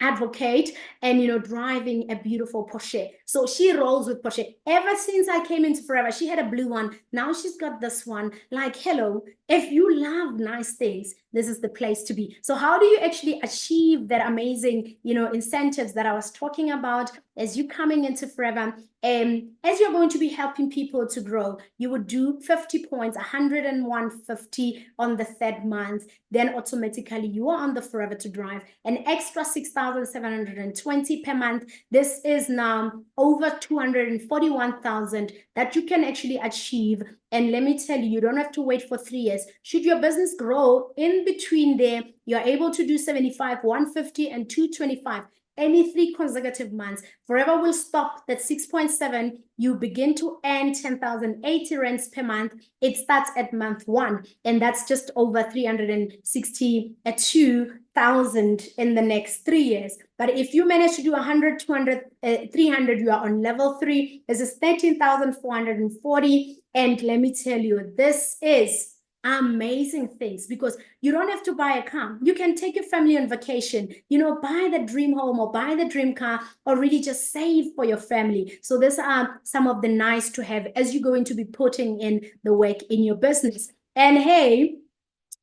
advocate, and driving a beautiful Porsche. So she rolls with Porsche. Ever since I came into forever, she had a blue one. Now she's got this one. Like, hello, if you love nice things, this is the place to be. So how do you actually achieve that amazing, incentives that I was talking about as you coming into forever? As you're going to be helping people to grow, you would do 50 points, 101.50 on the 3rd month. Then automatically you are on the Forever to Drive. An extra 6,720 per month. This is now over 241,000 that you can actually achieve. And let me tell you, you don't have to wait for 3 years. Should your business grow in between there, you're able to do 75, 150, and 225. any 3 consecutive months, Forever will stop at 6.7. You begin to earn 10,080 rands per month. It starts at month 1, and that's just over 362,000 in the next 3 years. But if you manage to do 100, 200, 300, you are on level 3. This is 13,440. And let me tell you, this is amazing things, because you don't have to buy a car. You can take your family on vacation, buy the dream home or buy the dream car, or really just save for your family. So these are some of the nice to have as you're going to be putting in the work in your business. And hey,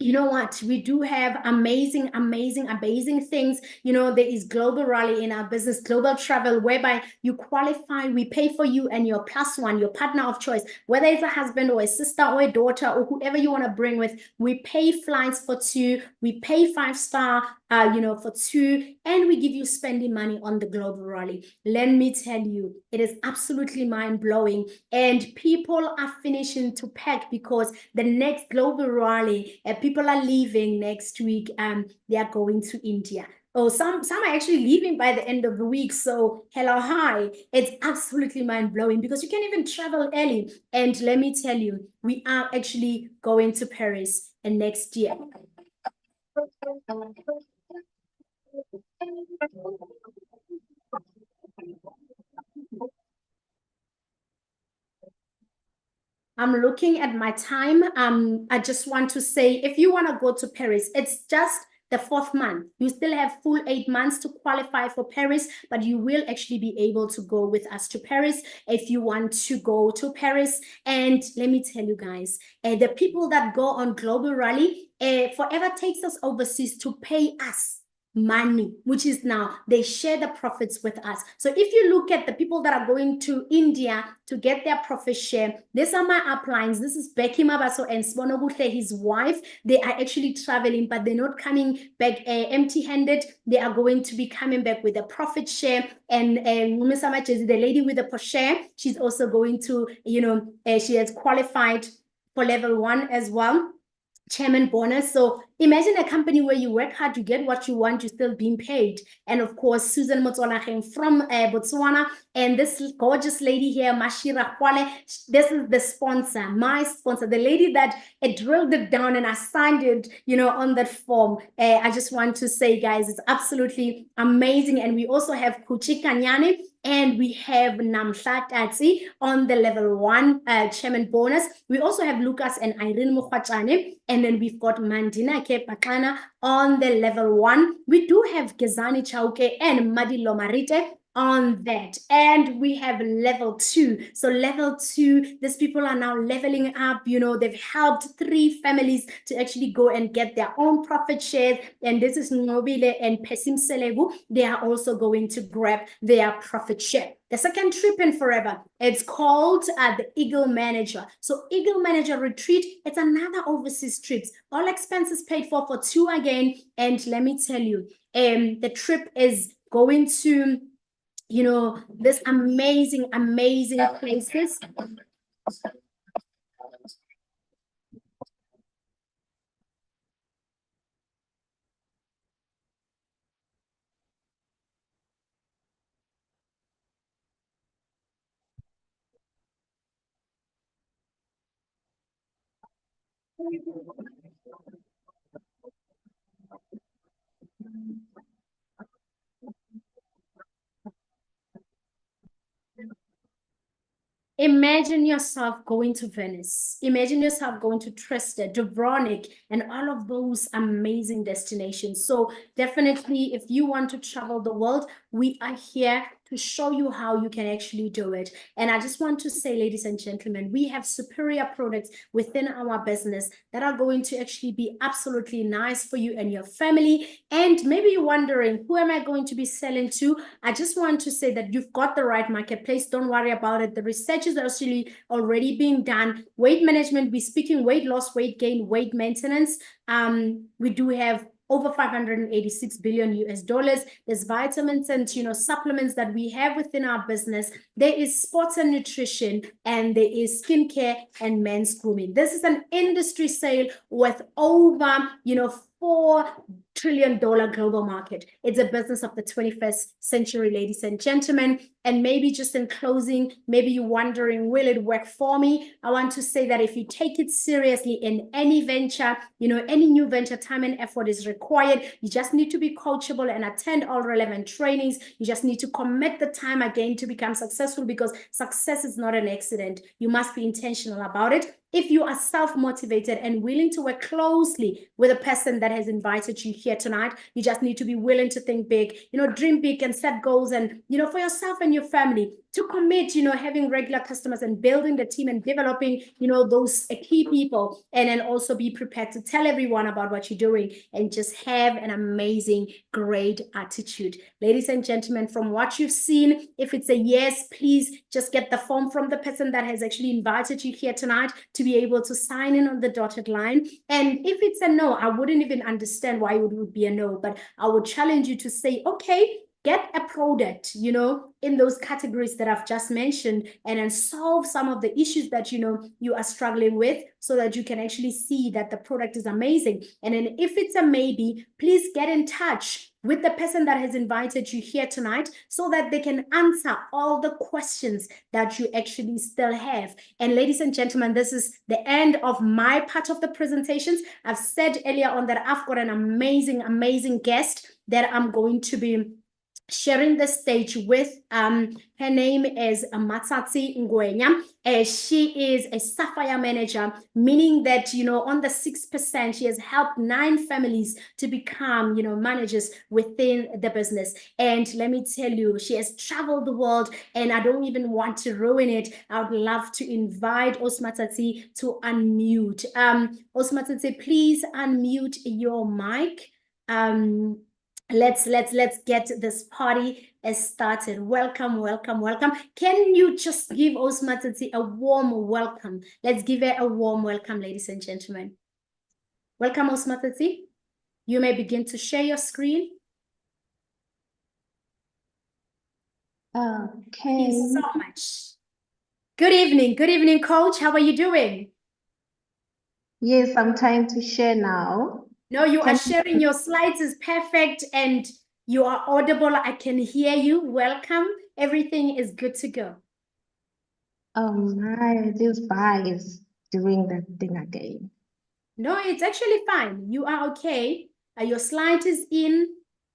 you know what? We do have amazing things. There is global rally in our business, global travel, whereby you qualify, we pay for you and your +1, your partner of choice, whether it's a husband or a sister or a daughter or whoever you want to bring with. We pay flights for 2, we pay 5-star, for 2, and we give you spending money on the global rally. Let me tell you, it is absolutely mind-blowing, and people are finishing to pack because the next global rally, people are leaving next week. They are going to India. Oh, some are actually leaving by the end of the week. So hello, hi. It's absolutely mind-blowing because you can even travel early. And let me tell you, we are actually going to Paris next year. I'm looking at my time. I just want to say, if you want to go to Paris, it's just the 4th month. You still have full 8 months to qualify for Paris, but you will actually be able to go with us to Paris if you want to go to Paris. And let me tell you guys, the people that go on Global Rally, Forever takes us overseas to pay us money, which is now they share the profits with us. So if you look at the people that are going to India to get their profit share, these are my uplines. This is Becky Mabaso and Smonobuhle, his wife. They are actually traveling, but they're not coming back empty-handed. They are going to be coming back with a profit share. And the lady with the Porsche, she's also going to, she has qualified for level 1 as well. Chairman bonus. So imagine a company where you work hard, you get what you want, you're still being paid. And of course, Susan Motswalageng from Botswana, and this gorgeous lady here, Mashira Kwale, this is the sponsor, my sponsor, the lady that drilled it down and I signed it, on that form. I just want to say, guys, it's absolutely amazing. And we also have Kuchi Kanyane, and we have Namhla on the level 1 chairman bonus. We also have Lucas and Irene Mukhwachane, and then we've got Mandina Kepakana on the level 1. We do have Gezani Chauke and Madilo Marite on that, and we have level 2. So level 2, these people are now leveling up. They've helped 3 families to actually go and get their own profit shares, and this is Nobile and Pesim Selebu. They are also going to grab their profit share. The second trip in Forever, it's called the Eagle Manager. So Eagle Manager Retreat, it's another overseas trip. All expenses paid for 2 again. And let me tell you, the trip is going to, this amazing places. Imagine yourself going to Venice. Imagine yourself going to Trieste, Dubrovnik, and all of those amazing destinations. So definitely, if you want to travel the world, we are here to show you how you can actually do it. And I just want to say, ladies and gentlemen, we have superior products within our business that are going to actually be absolutely nice for you and your family. And maybe you're wondering, who am I going to be selling to? I just want to say that you've got the right marketplace. Don't worry about it. The research is actually already being done. Weight management, we're speaking weight loss, weight gain, weight maintenance. We do have over 586 billion US dollars. There's vitamins and supplements that we have within our business. There is sports and nutrition, and there is skincare and men's grooming. This is an industry sale with over 4 trillion-dollar global market. It's a business of the 21st century, ladies and gentlemen. And maybe just in closing, maybe you're wondering, will it work for me? I want to say that if you take it seriously in any venture, any new venture, time and effort is required. You just need to be coachable and attend all relevant trainings. You just need to commit the time again to become successful, because success is not an accident. You must be intentional about it. If you are self-motivated and willing to work closely with a person that has invited you here tonight, you just need to be willing to think big, dream big and set goals, and, for yourself and your family to commit, having regular customers and building the team and developing, those key people, and then also be prepared to tell everyone about what you're doing and just have an amazing, great attitude. Ladies and gentlemen, from what you've seen, if it's a yes, please just get the form from the person that has actually invited you here tonight to be able to sign in on the dotted line. And if it's a no, I wouldn't even understand why it would be a no, but I would challenge you to say, okay, get a product, in those categories that I've just mentioned, and then solve some of the issues that, you are struggling with, so that you can actually see that the product is amazing. And then if it's a maybe, please get in touch with the person that has invited you here tonight, so that they can answer all the questions that you actually still have. And ladies and gentlemen, this is the end of my part of the presentations. I've said earlier on that I've got an amazing, amazing guest that I'm going to be sharing the stage with. Her name is Matsatsi Ngwenya. She is a Sapphire manager, meaning that, on the 6%, she has helped 9 families to become, managers within the business. And let me tell you, she has traveled the world, and I don't even want to ruin it. I would love to invite Matsatsi to unmute. Matsatsi, please unmute your mic. Let's get this party started. Welcome, welcome, welcome. Can you just give Matsatsi a warm welcome? Let's give her a warm welcome, ladies and gentlemen. Welcome, Matsatsi. You may begin to share your screen. Okay. Thank you so much. Good evening, coach. How are you doing? Yes, I'm trying to share now. No, you are sharing your slides is perfect, and you are audible. I can hear you. Welcome. Everything is good to go. Oh my, this bar is doing that thing again. No, it's actually fine. You are okay. Your slide is in.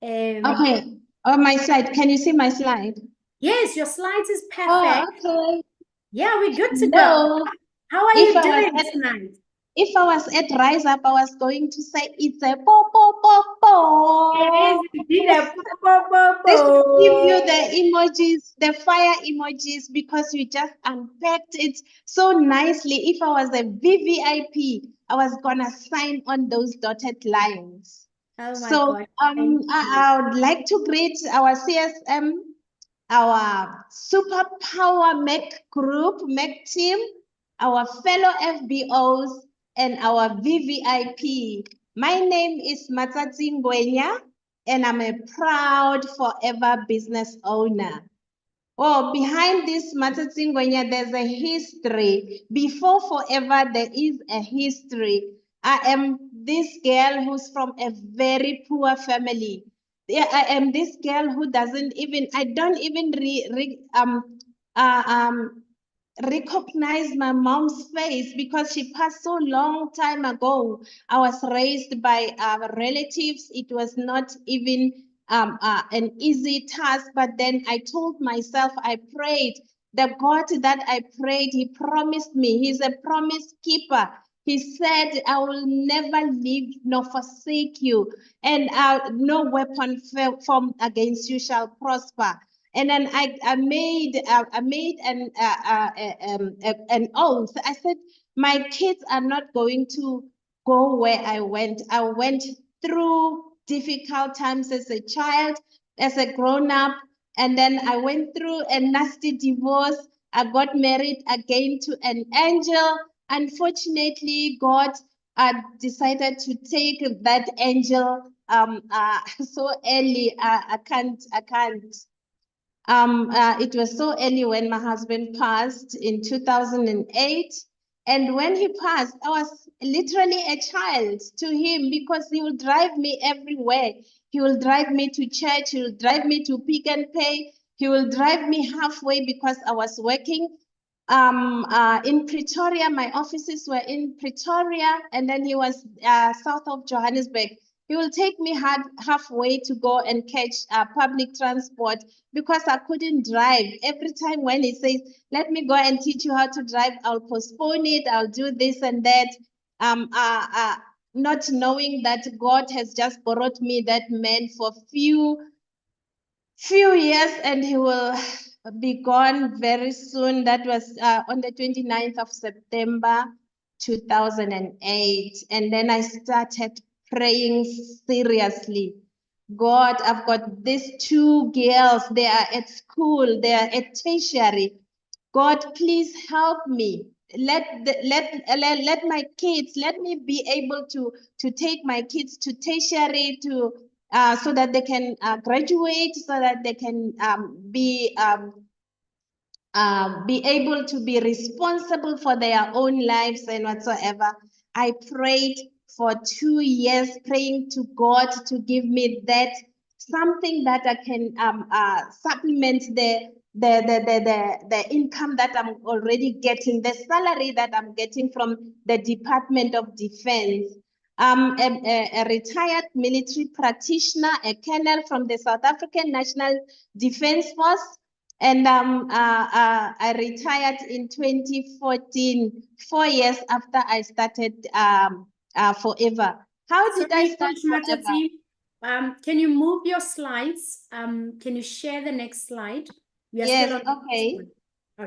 Okay. Oh, my slide. Can you see my slide? Yes, your slides is perfect. Oh, okay. Yeah, we're good to No. go. How are you doing tonight? If I was at Rise Up, I was going to say it's a po po po po. It is indeed a po po Let's po. give you the emojis, the fire emojis, because you just unpacked it so nicely. If I was a VVIP, I was gonna sign on those dotted lines. Oh my So God. I would like to greet our CSM, our superpower MEC group, MEC team, our fellow FBOs, and our VVIP. My name is Matsatsi Ngwenya, and I'm a proud forever business owner. Oh, behind this Matsatsi Ngwenya, there's a history. Before forever, there is a history. I am this girl who's from a very poor family. Yeah, I am this girl who I don't even recognize my mom's face, because she passed so long time ago. I was raised by relatives. It was not even an easy task, but then I told myself, I prayed. The God that I prayed, he promised me. He's a promise keeper. He said, I will never leave nor forsake you, and no weapon formed against you shall prosper. And then I made an oath. I said, my kids are not going to go where I went. I went through difficult times as a child, as a grown-up, and then I went through a nasty divorce. I got married again to an angel. Unfortunately, God decided to take that angel so early. I can't. It was so early when my husband passed in 2008. And when he passed, I was literally a child to him because he will drive me everywhere. He will drive me to church. He will drive me to Pick and Pay. He will drive me halfway because I was working in Pretoria. My offices were in Pretoria, and then he was south of Johannesburg. He will take me halfway to go and catch public transport because I couldn't drive. Every time when he says, let me go and teach you how to drive, I'll postpone it, I'll do this and that, not knowing that God has just borrowed me that man for few years and he will be gone very soon. That was on the 29th of September 2008. And then I started praying seriously. God, I've got these two girls. They are at school. They are at tertiary. God, please help me. Let my kids, let me be able to take my kids to tertiary so that they can graduate, so that they can be able to be responsible for their own lives and whatsoever. I prayed for 2 years, praying to God to give me that something that I can supplement the income that I'm already getting, the salary that I'm getting from the Department of Defense. A retired military practitioner, a colonel from the South African National Defense Force. And I retired in 2014, 4 years after I started Forever. How did I start Forever? Matsatsi, can you move your slides? Can you share the next slide? Yes, okay.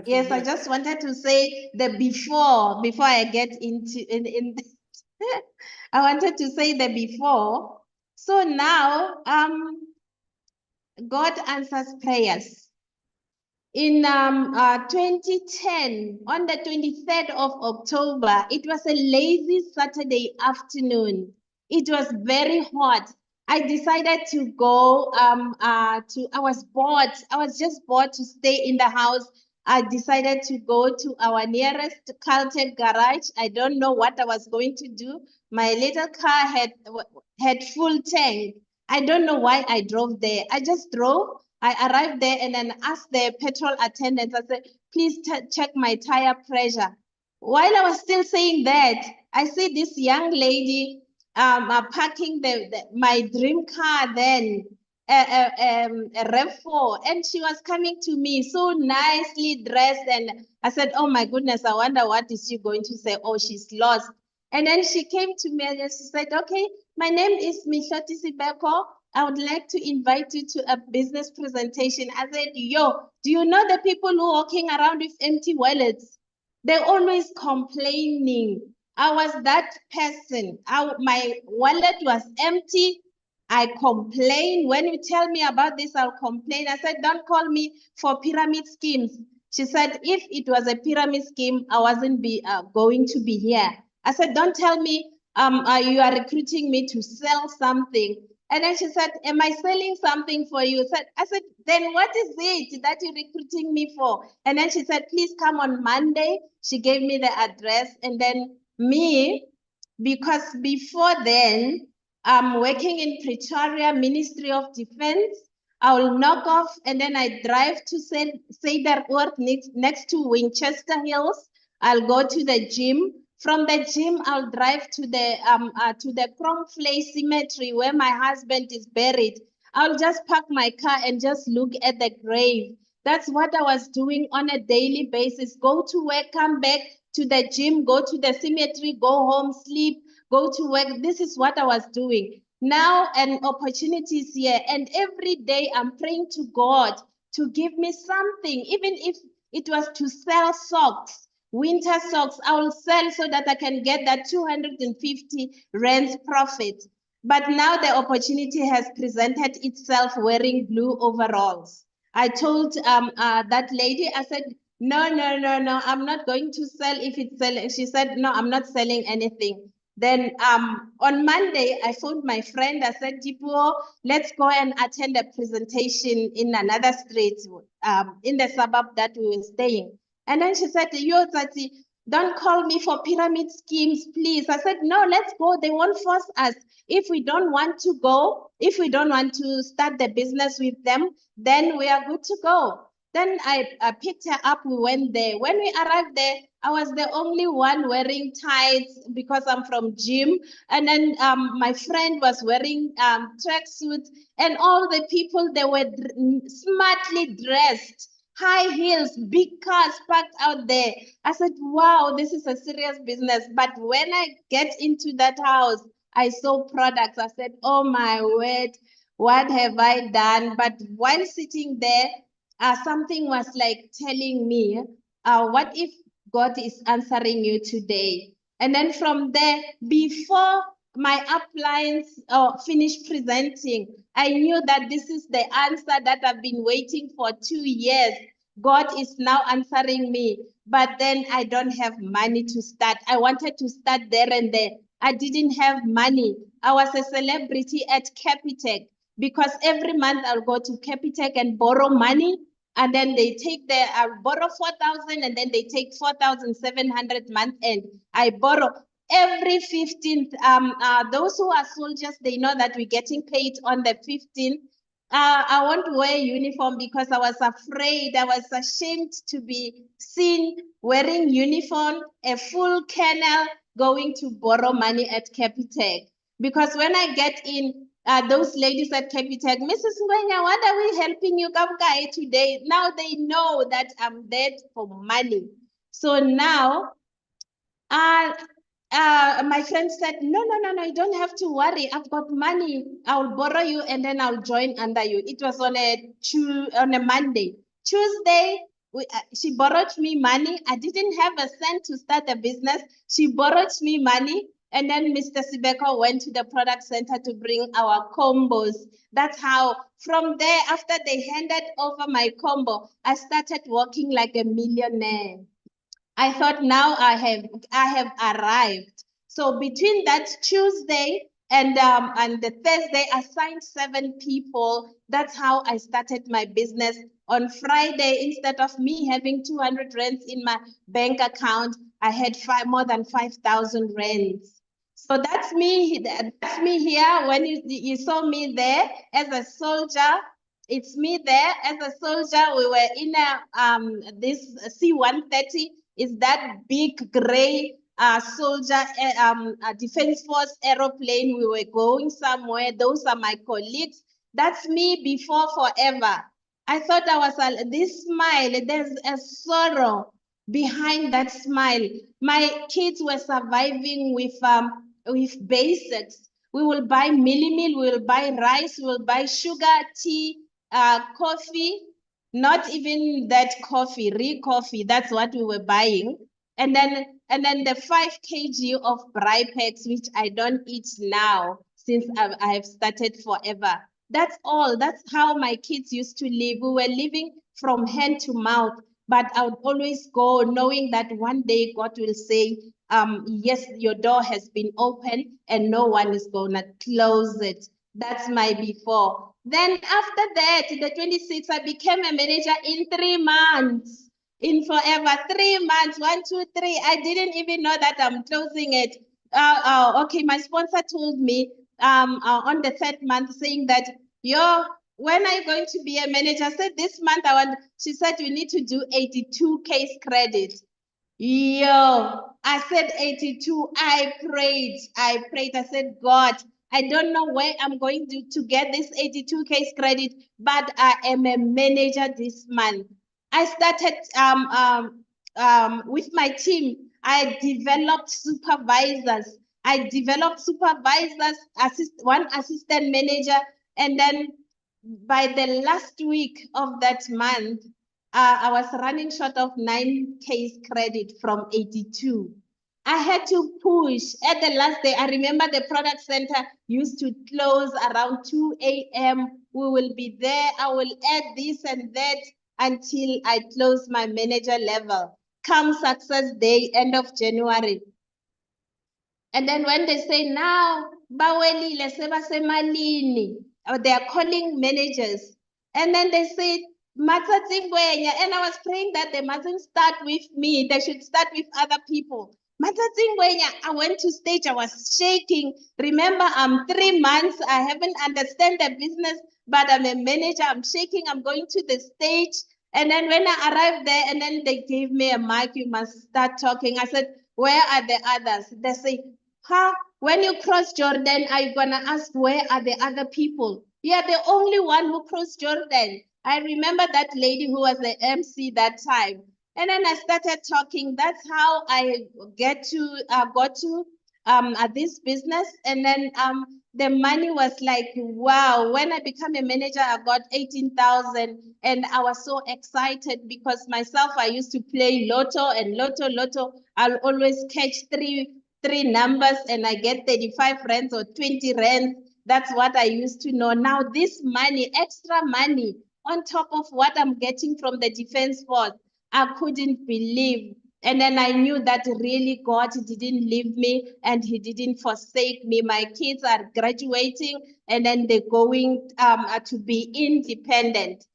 Yes, I just wanted to say the before I get into I wanted to say the before. So now God answers prayers. In 2010, on the 23rd of October, it was a lazy Saturday afternoon. It was very hot. I decided to go I was bored. I was just bored to stay in the house. I decided to go to our nearest Caltech garage. I don't know what I was going to do. My little car had full tank. I don't know why I drove there. I just drove. I arrived there and then asked the petrol attendant, I said, please check my tire pressure. While I was still saying that, I see this young lady parking my dream car then, a RAV4, and she was coming to me so nicely dressed. And I said, oh my goodness, I wonder what is she going to say? Oh, she's lost. And then she came to me and she said, okay, my name is Mihloti Sibeko. I would like to invite you to a business presentation. I said, yo, do you know the people who are walking around with empty wallets? They're always complaining. I was that person. My wallet was empty. I complain. When you tell me about this, I'll complain. I said, don't call me for pyramid schemes. She said, if it was a pyramid scheme, I wasn't going to be here. I said, don't tell me you are recruiting me to sell something. And then she said, am I selling something for you? I said, then what is it that you're recruiting me for? And then she said, please come on Monday. She gave me the address. And then me, because before then, I'm working in Pretoria, Ministry of Defense. I will knock off and then I drive to Cederoord next to Winchester Hills. I'll go to the gym. From the gym, I'll drive to the Kromvlei Cemetery where my husband is buried. I'll just park my car and just look at the grave. That's what I was doing on a daily basis. Go to work, come back to the gym, go to the cemetery, go home, sleep, go to work. This is what I was doing. Now an opportunity is here, and every day I'm praying to God to give me something, even if it was to sell socks. Winter socks, I will sell so that I can get that 250 rands profit. But now the opportunity has presented itself wearing blue overalls. I told that lady, I said, no, I'm not going to sell if it's selling. She said, no, I'm not selling anything. Then on Monday, I phoned my friend. I said, Dipuo, let's go and attend a presentation in another street in the suburb that we were staying. And then she said, yo, Tsatsi, Don't call me for pyramid schemes, please. I said, no, let's go. They won't force us. If we don't want to go, if we don't want to start the business with them, then we are good to go. Then I picked her up, we went there. When we arrived there, I was the only one wearing tights because I'm from gym. And then my friend was wearing tracksuits, and all the people, they were smartly dressed, high heels, big cars parked out there. I said, wow, this is a serious business. But when I get into that house, I saw products. I said, oh my word, what have I done? But while sitting there, something was like telling me, what if God is answering you today? And then from there, before my uplines finished presenting, I knew that this is the answer that I've been waiting for 2 years. God is now answering me, but then I don't have money to start. I wanted to start there and there. I didn't have money. I was a celebrity at Capitec because every month I'll go to Capitec and borrow money, and then they take I'll borrow 4,000, and then they take 4,700 month end. I borrow every 15th. Those who are soldiers, they know that we're getting paid on the 15th. I won't wear uniform because I was afraid. I was ashamed to be seen wearing uniform, a full kennel, going to borrow money at Capitec. Because when I get in, those ladies at Capitec, Mrs. Ngwenya, what are we helping you Kapkai today? Now they know that I'm there for money. So now, my friend said, no, you don't have to worry. I've got money. I'll borrow you and then I'll join under you. It was on a Monday. Tuesday, she borrowed me money. I didn't have a cent to start a business. She borrowed me money. And then Mr. Sibeko went to the product center to bring our combos. That's how, from there, after they handed over my combo, I started working like a millionaire. I thought now I have arrived. So between that Tuesday and the Thursday, I signed 7 people. That's how I started my business. On Friday, instead of me having 200 rands in my bank account, I had more than 5,000 rands. So that's me. That's me here. When you saw me there as a soldier, it's me there as a soldier. We were in this C-130. Is that big gray soldier defense force aeroplane. We were going somewhere. Those are my colleagues. That's me before forever. I thought I was this smile. There's a sorrow behind that smile. My kids were surviving with basics. We will buy Milli Meal, we will buy rice, we will buy sugar, tea, coffee. Not even that coffee, real coffee. That's what we were buying. And then the 5 kg of braai packs, which I don't eat now since I have started forever. That's all. That's how my kids used to live. We were living from hand to mouth, but I would always go knowing that one day God will say, yes, your door has been opened and no one is gonna close it. That's my before. Then after that, the 26th, I became a manager in 3 months. In forever, 3 months, 1, 2, 3. I didn't even know that I'm closing it. Okay, my sponsor told me on the 3rd month saying that, when are you going to be a manager? I said, this month she said, you need to do 82 case credit. I said 82. I prayed. I said, God, I don't know where I'm going to get this 82 case credit, but I am a manager this month. I started with my team. I developed supervisors. One assistant manager, and then by the last week of that month, I was running short of 9 case credit from 82. I had to push. At the last day, I remember the product center used to close around 2 a.m. We will be there. I will add this and that until I close my manager level. Come success day, end of January. And then when they say now, bawelile sebasemalini, or they are calling managers. And then they say, Matsatsi Ngwenya, and I was praying that they mustn't start with me, they should start with other people. Matsatsi Ngwenya, I went to stage, I was shaking. Remember, I'm 3 months, I haven't understand the business, but I'm a manager, I'm shaking, I'm going to the stage. And then when I arrived there, and then they gave me a mic, you must start talking. I said, where are the others? They say, huh? When you cross Jordan, are you gonna ask where are the other people? You are the only one who crossed Jordan. I remember that lady who was the MC that time. And then I started talking. That's how I got to this business. And then the money was like, wow. When I became a manager, I got 18,000. And I was so excited because myself, I used to play lotto and lotto. I'll always catch three numbers and I get 35 rands or 20 rands. That's what I used to know. Now this money, extra money, on top of what I'm getting from the Defense Force, I couldn't believe. And then I knew that really God didn't leave me and He didn't forsake me. My kids are graduating and then they're going to be independent.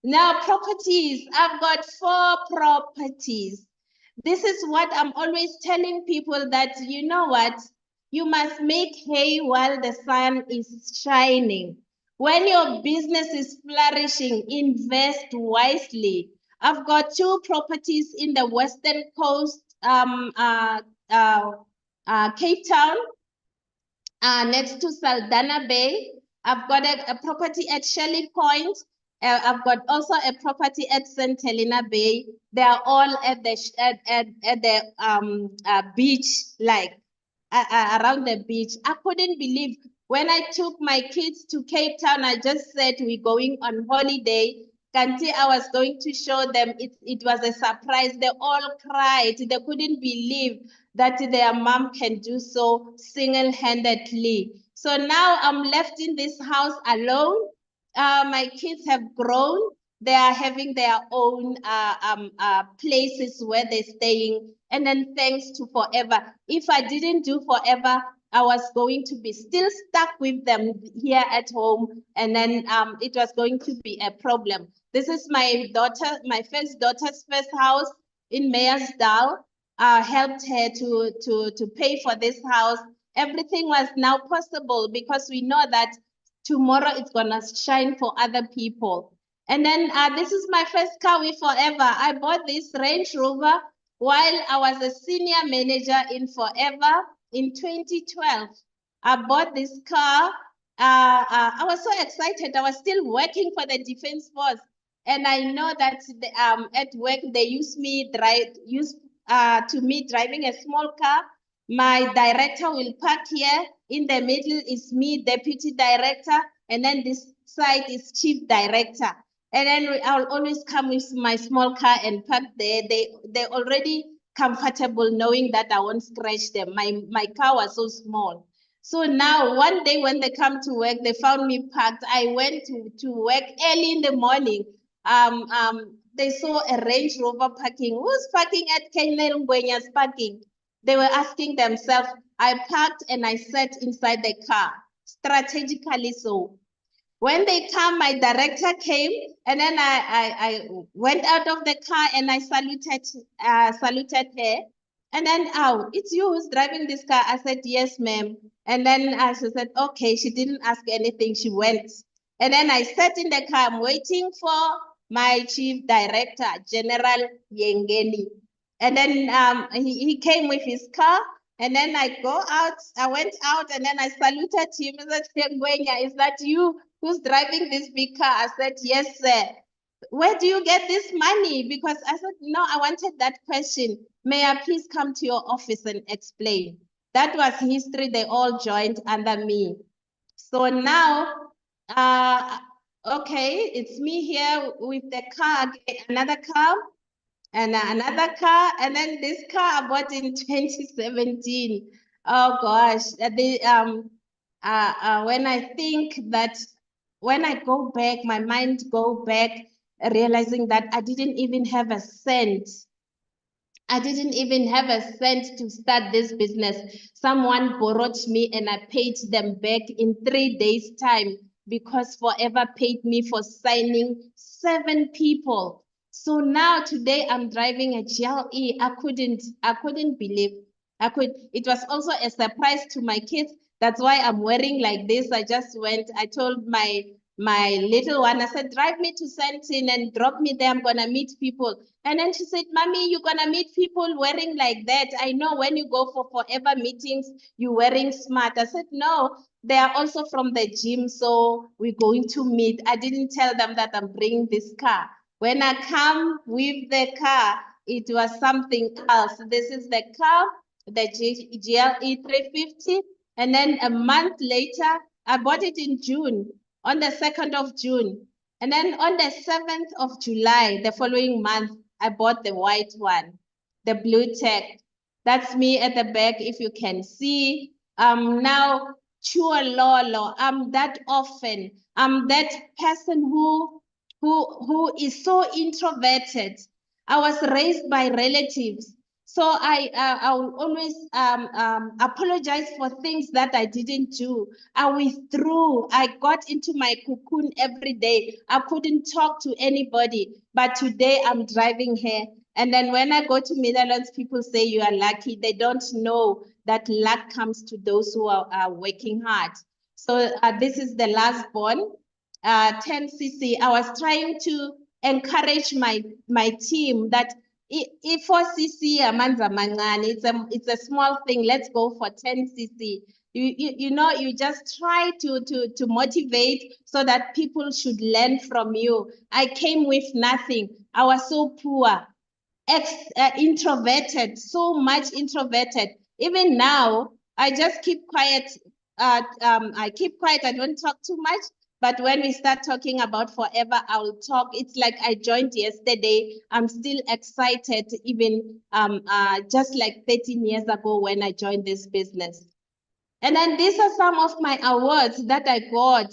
Now, properties, I've got 4 properties. This is what I'm always telling people, that you know what? You must make hay while the sun is shining. When your business is flourishing, invest wisely. I've got 2 properties in the Western Coast, Cape Town, next to Saldanha Bay. I've got a property at Shelley Point. I've got also a property at St. Helena Bay. They are all at the beach, like around the beach. I couldn't believe when I took my kids to Cape Town. I just said we're going on holiday. Kanti, I was going to show them. It was a surprise. They all cried. They couldn't believe that their mom can do so single-handedly. So now I'm left in this house alone. My kids have grown. They are having their own places where they're staying. And then thanks to Forever. If I didn't do Forever, I was going to be still stuck with them here at home. And then it was going to be a problem. This is my daughter, my first daughter's first house in Meyersdal. Helped her to pay for this house. Everything was now possible because we know that tomorrow it's gonna shine for other people. And then this is my first car with Forever. I bought this Range Rover while I was a senior manager in Forever in 2012. I bought this car. I was so excited. I was still working for the Defense Force. And I know that at work they use me driving a small car. My director will park here. In the middle is me, deputy director, and then this side is chief director. And then I'll always come with my small car and park there. They're already comfortable knowing that I won't scratch them. My car was so small. So now one day when they come to work, they found me parked. I went to work early in the morning. They saw a Range Rover parking. Who's parking at Ngwenya's parking? They were asking themselves. I parked and I sat inside the car, strategically so. When they come, my director came, and then I went out of the car and I saluted her. And then, oh, it's you who's driving this car? I said, yes, ma'am. And then she said, okay, she didn't ask anything, she went. And then I sat in the car, I'm waiting for my chief director, General Yengeni. And then he came with his car, and then I went out, and then I saluted him. I said, Ngwenya, is that you who's driving this big car? I said, yes, sir. Where do you get this money? Because I said, no, I wanted that question. May I please come to your office and explain? That was history. They all joined under me. So now, okay, it's me here with the car, another car, and another car, and then this car I bought in 2017. Oh gosh, when I think that, when I go back, my mind go back, realizing that I didn't even have a cent. I didn't even have a cent to start this business. Someone borrowed me and I paid them back in 3 days' time because Forever paid me for signing 7 people. So now today I'm driving a GLE. I couldn't believe. It was also a surprise to my kids. That's why I'm wearing like this. I told my little one, I said, drive me to Sentin and drop me there. I'm gonna meet people. And then she said, Mommy, you're gonna meet people wearing like that. I know when you go for forever meetings, you're wearing smart. I said, no, they are also from the gym, so we're going to meet. I didn't tell them that I'm bringing this car. When I come with the car, it was something else. This is the car, the GLE 350. And then a month later, I bought it in June, on the 2nd of June. And then on the 7th of July, the following month, I bought the white one, the blue tag. That's me at the back, if you can see. Now, Chua Lolo, I'm that often. I'm that person who is so introverted. I was raised by relatives. So I will always apologize for things that I didn't do. I withdrew. I got into my cocoon every day. I couldn't talk to anybody. But today I'm driving here. And then when I go to Netherlands, people say you are lucky. They don't know that luck comes to those who are working hard. So this is the last born, 10cc. I was trying to encourage my team that if 4cc amanza mancane, it's a small thing. Let's go for 10cc. You know, you just try to motivate so that people should learn from you. I came with nothing. I was so poor, introverted, so much introverted. Even now, I just keep quiet. I keep quiet. I don't talk too much. But when we start talking about forever, I will talk. It's like I joined yesterday. I'm still excited, even just like 13 years ago when I joined this business. And then these are some of my awards that I got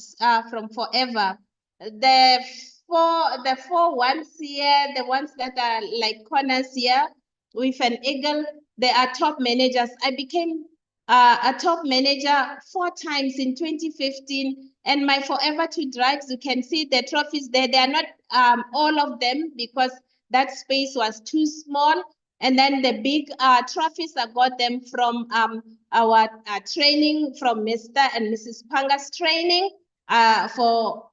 from Forever. The four ones here, the ones that are like corners here with an eagle, they are top managers. I became a top manager 4 times in 2015. And my Forever 2 drives, you can see the trophies there. They are not all of them because that space was too small. And then the big trophies, I got them from our training from Mr. and Mrs. Panga's training for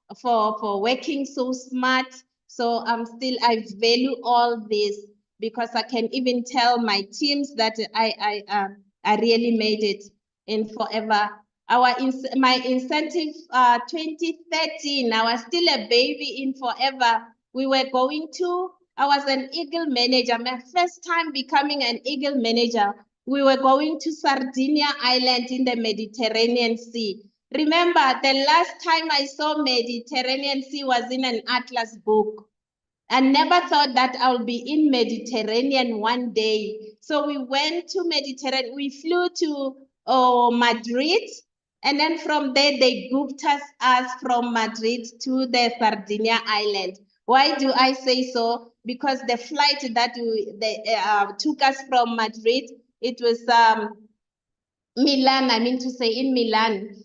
working so smart. So I value all this because I can even tell my teams that I really made it in Forever. My incentive 2013, I was still a baby in Forever. We were going to, I was an Eagle manager, my first time becoming an Eagle manager. We were going to Sardinia Island in the Mediterranean Sea. Remember, the last time I saw Mediterranean Sea was in an atlas book. I never thought that I'll be in Mediterranean one day. So we went to Mediterranean. We flew to Madrid. And then from there, they booked us from Madrid to the Sardinia Island. Why do I say so? Because the flight that they took us from Madrid, it was Milan, I mean to say in Milan.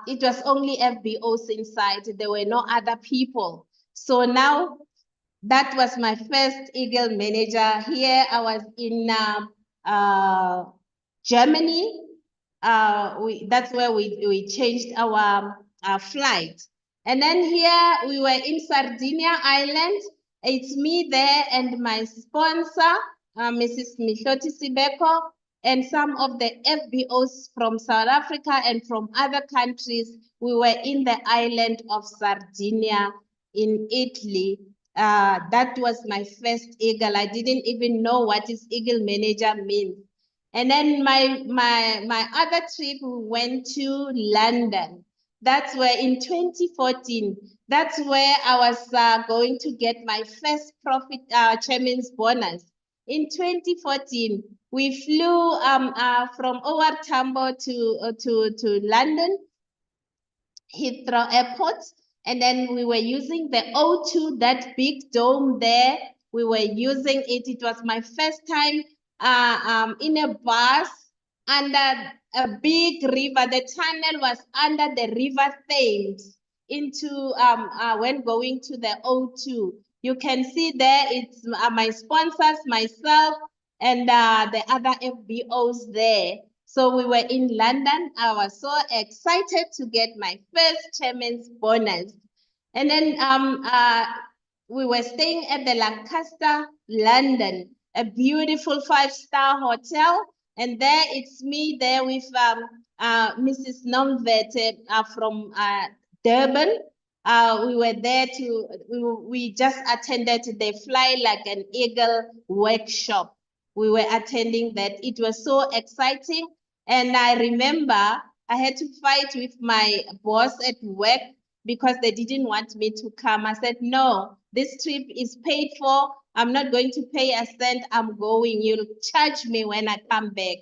It was only FBOs inside. There were no other people. So now that was my first Eagle manager. Here I was in Germany. That's where we changed our flight. And then here we were in Sardinia Island. It's me there and my sponsor, Mrs. Mihloti Sibeko, and some of the FBOs from South Africa and from other countries. We were in the island of Sardinia in Italy. That was my first Eagle. I didn't even know what is Eagle manager means. And then my other trip, we went to London. That's where in 2014, that's where I was going to get my first profit chairman's bonus. In 2014, we flew from OR Tambo to London, Heathrow Airport. And then we were using the O2, that big dome there. We were using it. It was my first time in a bus under a big river. The tunnel was under the river Thames into when going to the O2. You can see there it's my sponsors, myself, and the other FBOs there. So we were in London. I was so excited to get my first chairman's bonus. And then we were staying at the Lancaster, London, a beautiful 5-star hotel. And there it's me there with Mrs. Nomvete from Durban. We were there we just attended the Fly Like an Eagle workshop. We were attending that. It was so exciting. And I remember I had to fight with my boss at work because they didn't want me to come. I said, no, this trip is paid for. I'm not going to pay a cent. I'm going. You'll charge me when I come back.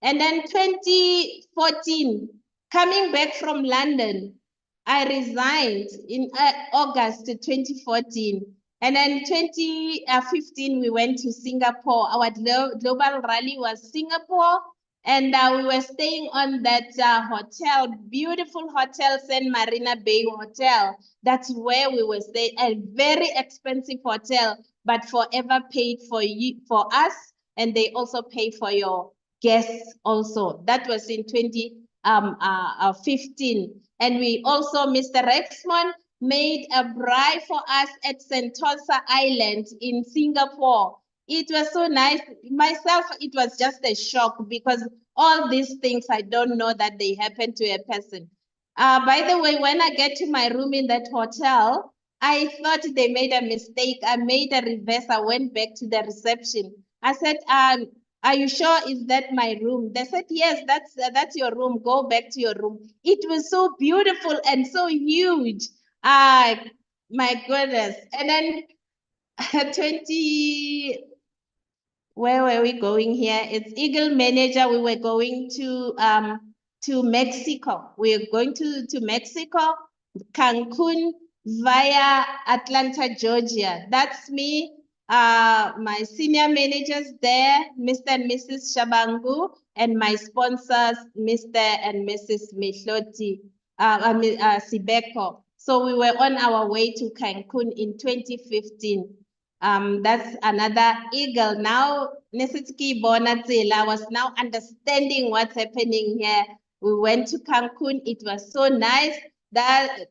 And then 2014, coming back from London, I resigned in August 2014. And then 2015, we went to Singapore. Our global rally was Singapore. And we were staying on that hotel, beautiful hotel, San Marina Bay Hotel. That's where we were staying, a very expensive hotel, but forever paid for us, and they also pay for your guests also. That was in 2015. And we also, Mr. Rexmond made a braai for us at Sentosa Island in Singapore. It was so nice. Myself, it was just a shock because all these things, I don't know that they happen to a person. By the way, when I get to my room in that hotel, I thought they made a mistake. I made a reverse. I went back to the reception. I said, are you sure is that my room? They said, yes, that's your room. Go back to your room. It was so beautiful and so huge. My goodness. And then 20, where were we going here? It's Eagle Manager. We were going to Mexico. We are going to Mexico, Cancun via Atlanta, Georgia. That's me. My senior managers there, Mr. and Mrs. Shabangu, and my sponsors, Mr. and Mrs. Mihloti Sibeko. So we were on our way to Cancun in 2015. That's another eagle. Now, Nesitski Bonatzela was now understanding what's happening here. We went to Cancun. It was so nice that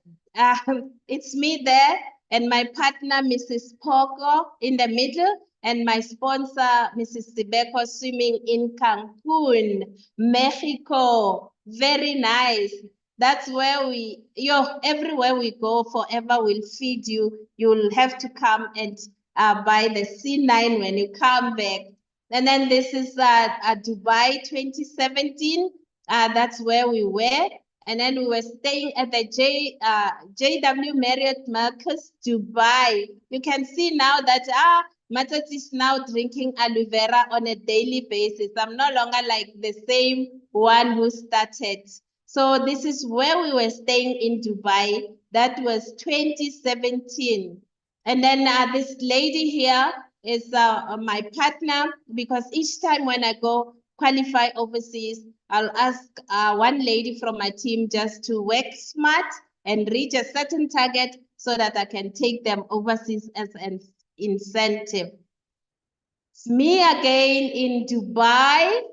it's me there and my partner, Mrs. Poco, in the middle, and my sponsor, Mrs. Sibeko, swimming in Cancun, Mexico. Very nice. That's where everywhere we go, forever will feed you. You'll have to come and buy the C9 when you come back. And then this is Dubai 2017. That's where we were. And then we were staying at the JW Marriott Marcus, Dubai. You can see now that Matsatsi is now drinking aloe vera on a daily basis. I'm no longer like the same one who started. So this is where we were staying in Dubai. That was 2017. And then this lady here is my partner, because each time when I go qualify overseas, I'll ask one lady from my team just to work smart and reach a certain target so that I can take them overseas as an incentive. It's me again in Dubai.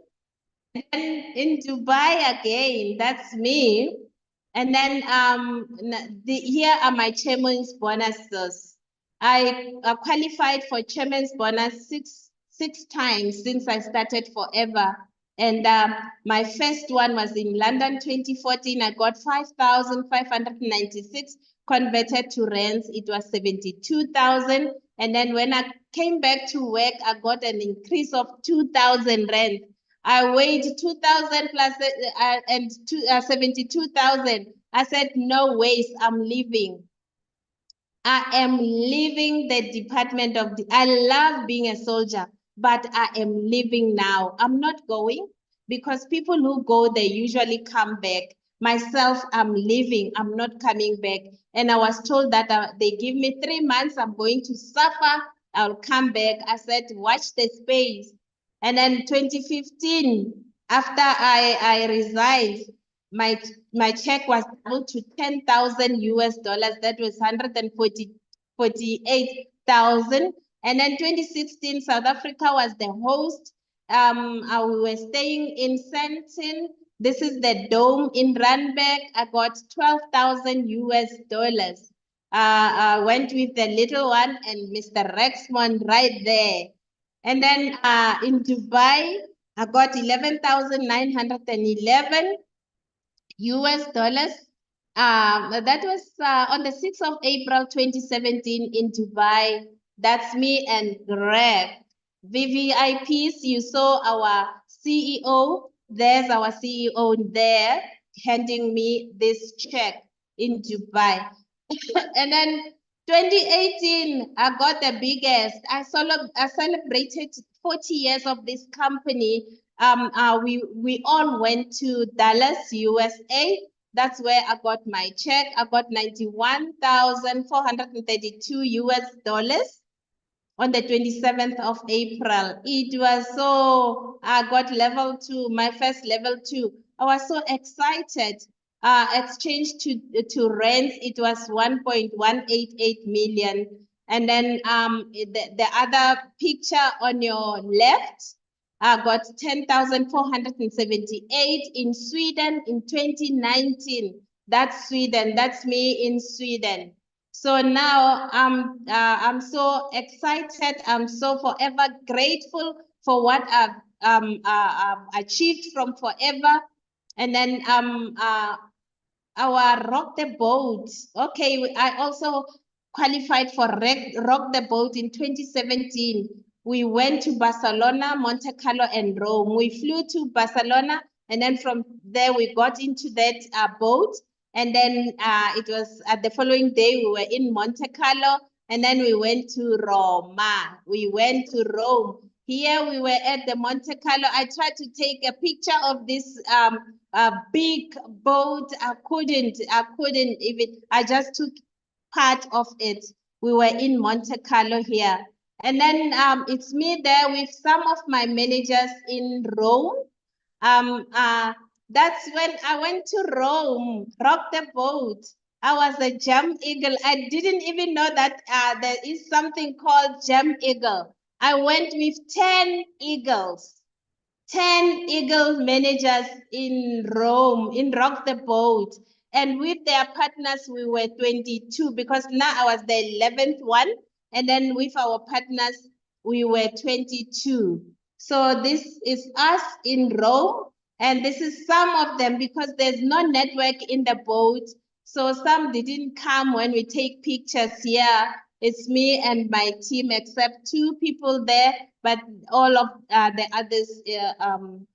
And in Dubai again, that's me. And then here are my chairman's bonuses. I qualified for chairman's bonus six times since I started forever. And my first one was in London 2014. I got 5,596 converted to rands. It was 72,000. And then when I came back to work, I got an increase of 2,000 rands. I weighed 2,000 plus and 72,000. I said, no ways, I'm leaving. I am leaving the department of I love being a soldier, but I am leaving now. I'm not going because people who go, they usually come back. Myself, I'm leaving. I'm not coming back. And I was told that they give me 3 months. I'm going to suffer. I'll come back. I said, watch the space. And then 2015, after I resigned, my check was to 10,000 US dollars. That was 148,000. And then 2016, South Africa was the host. We were staying in Sandton. This is the dome in Randburg. I got 12,000 US dollars. I went with the little one and Mr. Rexmond right there. And then in Dubai, I got 11,911 US dollars. That was on the 6th of April 2017 in Dubai. That's me and Greg. VVIPs, you saw our CEO. There's our CEO there handing me this check in Dubai. And then 2018, I got the biggest. I celebrated 40 years of this company. We all went to Dallas, USA. That's where I got my check. I got 91,432 US dollars on the 27th of April. It was so, I got level 2, my first level 2. I was so excited. Exchange to rents, it was 1.188 million. And then the other picture on your left, I got 10,478 in Sweden in 2019. That's Sweden, that's me in Sweden. So now I'm so excited. I'm so forever grateful for what I've achieved from forever. And then our Rock the Boat. Okay, I also qualified for Rock the Boat in 2017. We went to Barcelona, Monte Carlo, and Rome. We flew to Barcelona, and then from there we got into that boat. And then it was the following day we were in Monte Carlo, and then we went to Roma. We went to Rome. Here we were at the Monte Carlo. I tried to take a picture of this big boat. I couldn't even, I just took part of it. We were in Monte Carlo here. And then it's me there with some of my managers in Rome. That's when I went to Rome, Rock the Boat. I was a jump eagle. I didn't even know that there is something called jump eagle. I went with 10 eagles. 10 eagle managers in Rome, in Rock the Boat. And with their partners, we were 22 because now I was the 11th one. And then with our partners, we were 22. So this is us in Rome. And this is some of them because there's no network in the boat. So some didn't come when we take pictures here. It's me and my team, except 2 people there, but all of the others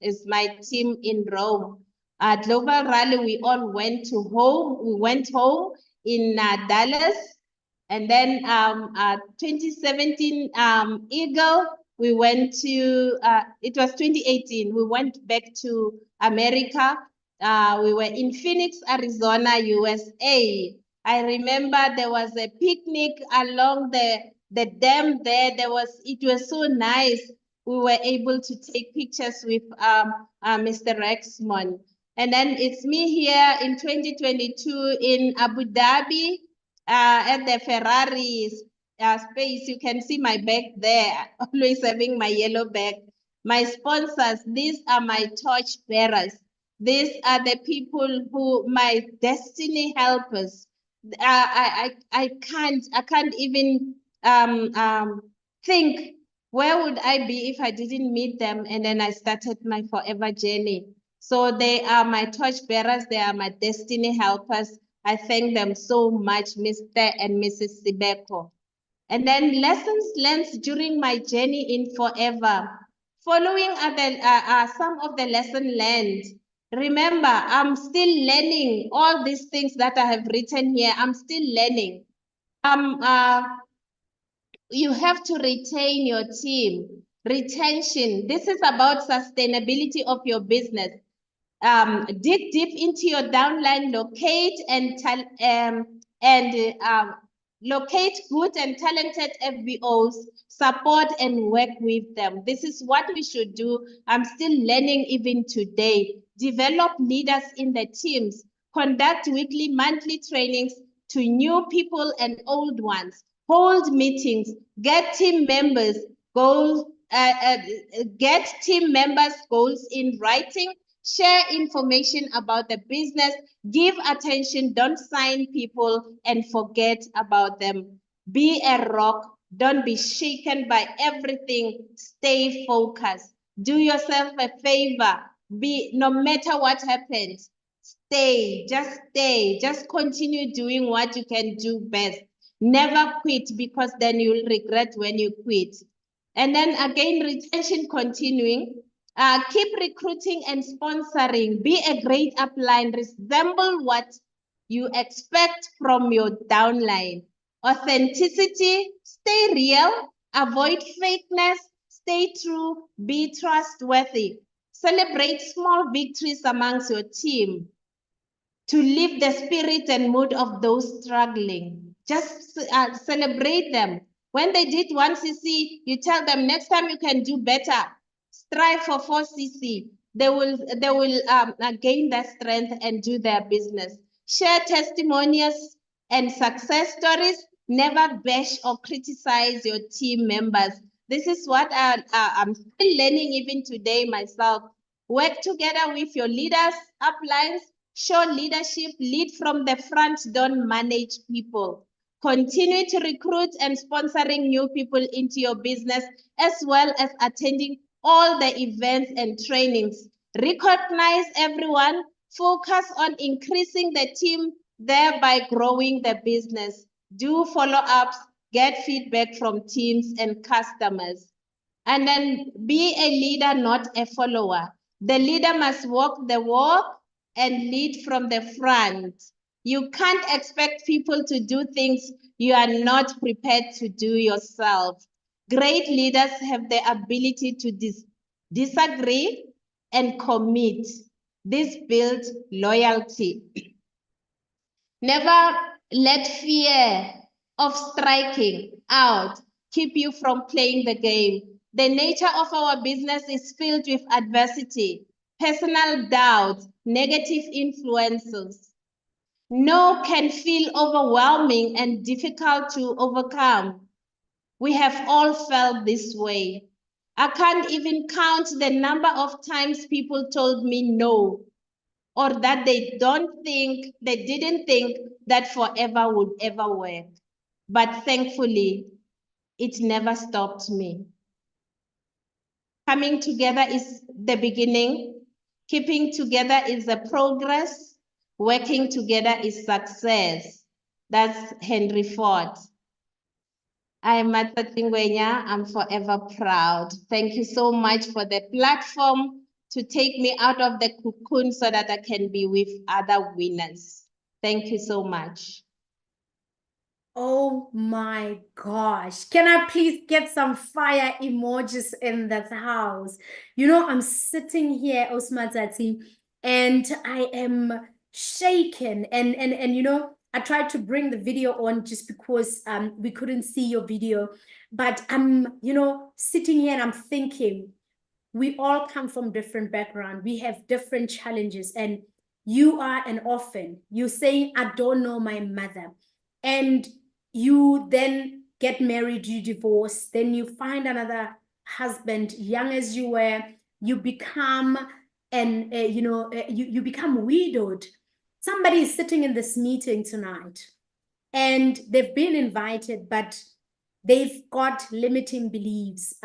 is my team in Rome. At Global Rally, we all went home. We went home in Dallas. And then 2017 Eagle, we went to, it was 2018, we went back to America. We were in Phoenix, Arizona, USA. I remember there was a picnic along the dam there. It was so nice. We were able to take pictures with Mr. Rexmond. And then it's me here in 2022 in Abu Dhabi at the Ferrari space. You can see my bag there, always having my yellow bag. My sponsors, these are my torch bearers. These are the people who, my destiny helpers. I can't even think where would I be if I didn't meet them. And then I started my forever journey. So they are my torch bearers. They are my destiny helpers. I thank them so much, Mr. and Mrs. Sibeko. And then lessons learned during my journey in forever. Following are some of the lessons learned. Remember, I'm still learning all these things that I have written here. I'm still learning. You have to retain your team. Retention. This is about sustainability of your business. Dig deep into your downline, locate locate good and talented FBOs, support and work with them. This is what we should do. I'm still learning even today. Develop leaders in the teams. Conduct weekly, monthly trainings to new people and old ones. Hold meetings. Get team members goals. Get team members' goals in writing. Share information about the business. Give attention. Don't sign people and forget about them. Be a rock. Don't be shaken by everything. Stay focused. Do yourself a favor. No matter what happens, stay. Just continue doing what you can do best. Never quit, because then you'll regret when you quit. And then again, retention continuing. Keep recruiting and sponsoring. Be a great upline. Resemble what you expect from your downline. Authenticity, stay real, avoid fakeness, stay true, be trustworthy. Celebrate small victories amongst your team to lift the spirit and mood of those struggling. Just celebrate them. When they did 1cc, you tell them next time you can do better. Strive for 4cc. They will gain that strength and do their business. Share testimonials and success stories. Never bash or criticize your team members. This is what I'm still learning even today myself. Work together with your leaders, uplines. Show leadership, lead from the front, don't manage people. Continue to recruit and sponsoring new people into your business, as well as attending all the events and trainings. Recognize everyone, focus on increasing the team, thereby growing the business. Do follow-ups, get feedback from teams and customers. And then be a leader, not a follower. The leader must walk the walk and lead from the front. You can't expect people to do things you are not prepared to do yourself. Great leaders have the ability to disagree and commit. This builds loyalty. Never let fear of striking out keep you from playing the game. The nature of our business is filled with adversity, personal doubts, negative influences. No can feel overwhelming and difficult to overcome. We have all felt this way. I can't even count the number of times people told me no, or that they didn't think that forever would ever work. But thankfully, it never stopped me. Coming together is the beginning. Keeping together is the progress. Working together is success. That's Henry Ford. I am Matsatsi Ngwenya. I'm forever proud. Thank you so much for the platform to take me out of the cocoon so that I can be with other winners. Thank you so much. Oh my gosh. Can I please get some fire emojis in that house? You know, I'm sitting here, Matsatsi, and I am shaken. And you know, I tried to bring the video on just because we couldn't see your video. But I'm, you know, sitting here and I'm thinking, we all come from different backgrounds. We have different challenges. And you are an orphan. You're saying, I don't know my mother. And you then get married, you divorce, then you find another husband, young as you were, you become you become widowed. Somebody is sitting in this meeting tonight and they've been invited, but they've got limiting beliefs.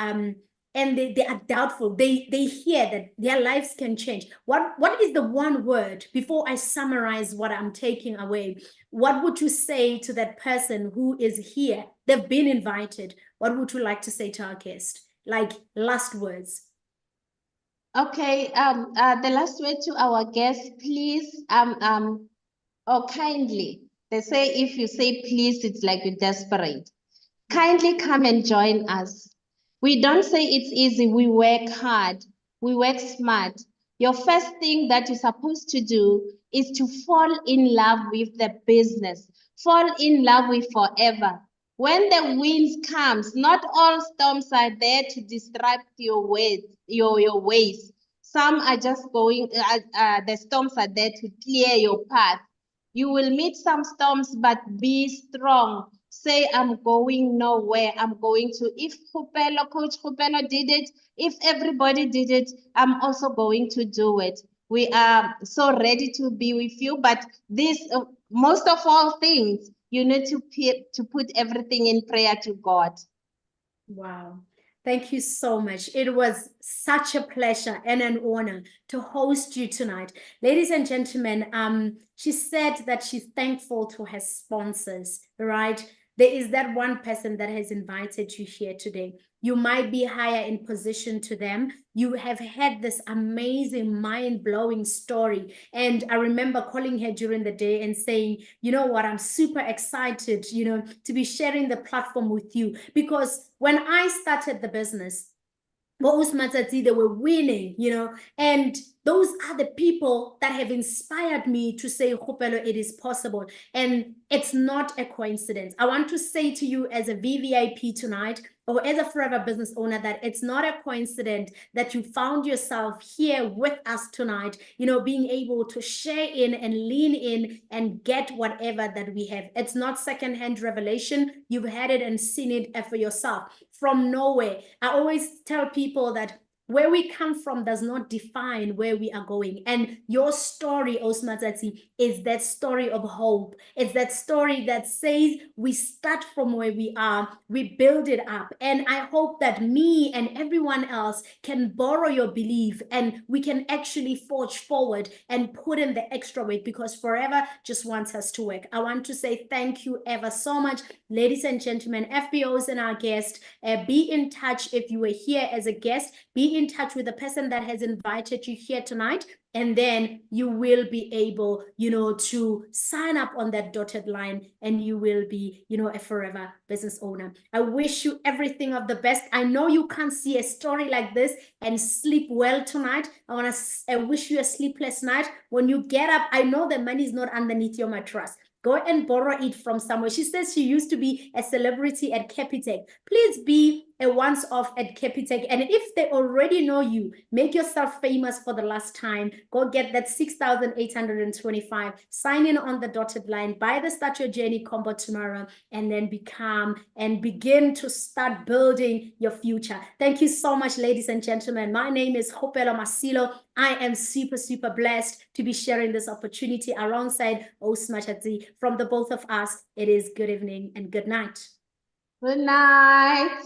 And they are doubtful. They hear that their lives can change. What is the one word, before I summarize what I'm taking away, what would you say to that person who is here? They've been invited. What would you like to say to our guest? Like last words. Okay, the last word to our guest, please, or kindly. They say if you say please, it's like you're desperate. Kindly come and join us. We don't say it's easy, we work hard, we work smart. Your first thing that you're supposed to do is to fall in love with the business, fall in love with forever. When the winds comes, not all storms are there to disrupt your ways. Some are just going, the storms are there to clear your path. You will meet some storms, but be strong. Say, I'm going nowhere. I'm going to, if Coach Kgopelo did it, if everybody did it, I'm also going to do it. We are so ready to be with you, but this, most of all things, you need to put everything in prayer to God. Wow. Thank you so much. It was such a pleasure and an honor to host you tonight. Ladies and gentlemen, she said that she's thankful to her sponsors, right? There is that one person that has invited you here today. You might be higher in position to them. You have had this amazing, mind-blowing story. And I remember calling her during the day and saying, you know what, I'm super excited, you know, to be sharing the platform with you. Because when I started the business, those Matsatsi, they were winning, you know, and those are the people that have inspired me to say, Kgopelo, it is possible. And it's not a coincidence. I want to say to you as a VVIP tonight, or as a forever business owner, that it's not a coincidence that you found yourself here with us tonight, you know, being able to share in and lean in and get whatever that we have. It's not secondhand revelation. You've had it and seen it for yourself from nowhere. I always tell people that where we come from does not define where we are going. And your story, Matsatsi, is that story of hope. It's that story that says we start from where we are, we build it up. And I hope that me and everyone else can borrow your belief and we can actually forge forward and put in the extra weight, because Forever just wants us to work. I want to say thank you ever so much, ladies and gentlemen, FBOs and our guest. Be in touch if you were here as a guest. Be in touch with the person that has invited you here tonight, and then you will be able, you know, to sign up on that dotted line, and you will be, you know, a forever business owner. I wish you everything of the best. I know you can't see a story like this and sleep well tonight. I wish you a sleepless night. When you get up, I know the money is not underneath your mattress. Go and borrow it from somewhere. She says she used to be a celebrity at Capitec. Please be a once-off at Capitec. And if they already know you, make yourself famous for the last time. Go get that 6,825. Sign in on the dotted line. Buy the Start Your Journey combo tomorrow, and then become and begin to start building your future. Thank you so much, ladies and gentlemen. My name is Kgopelo Masilo. I am super, super blessed to be sharing this opportunity alongside Matsatsi. From the both of us, it is good evening and good night. Good night.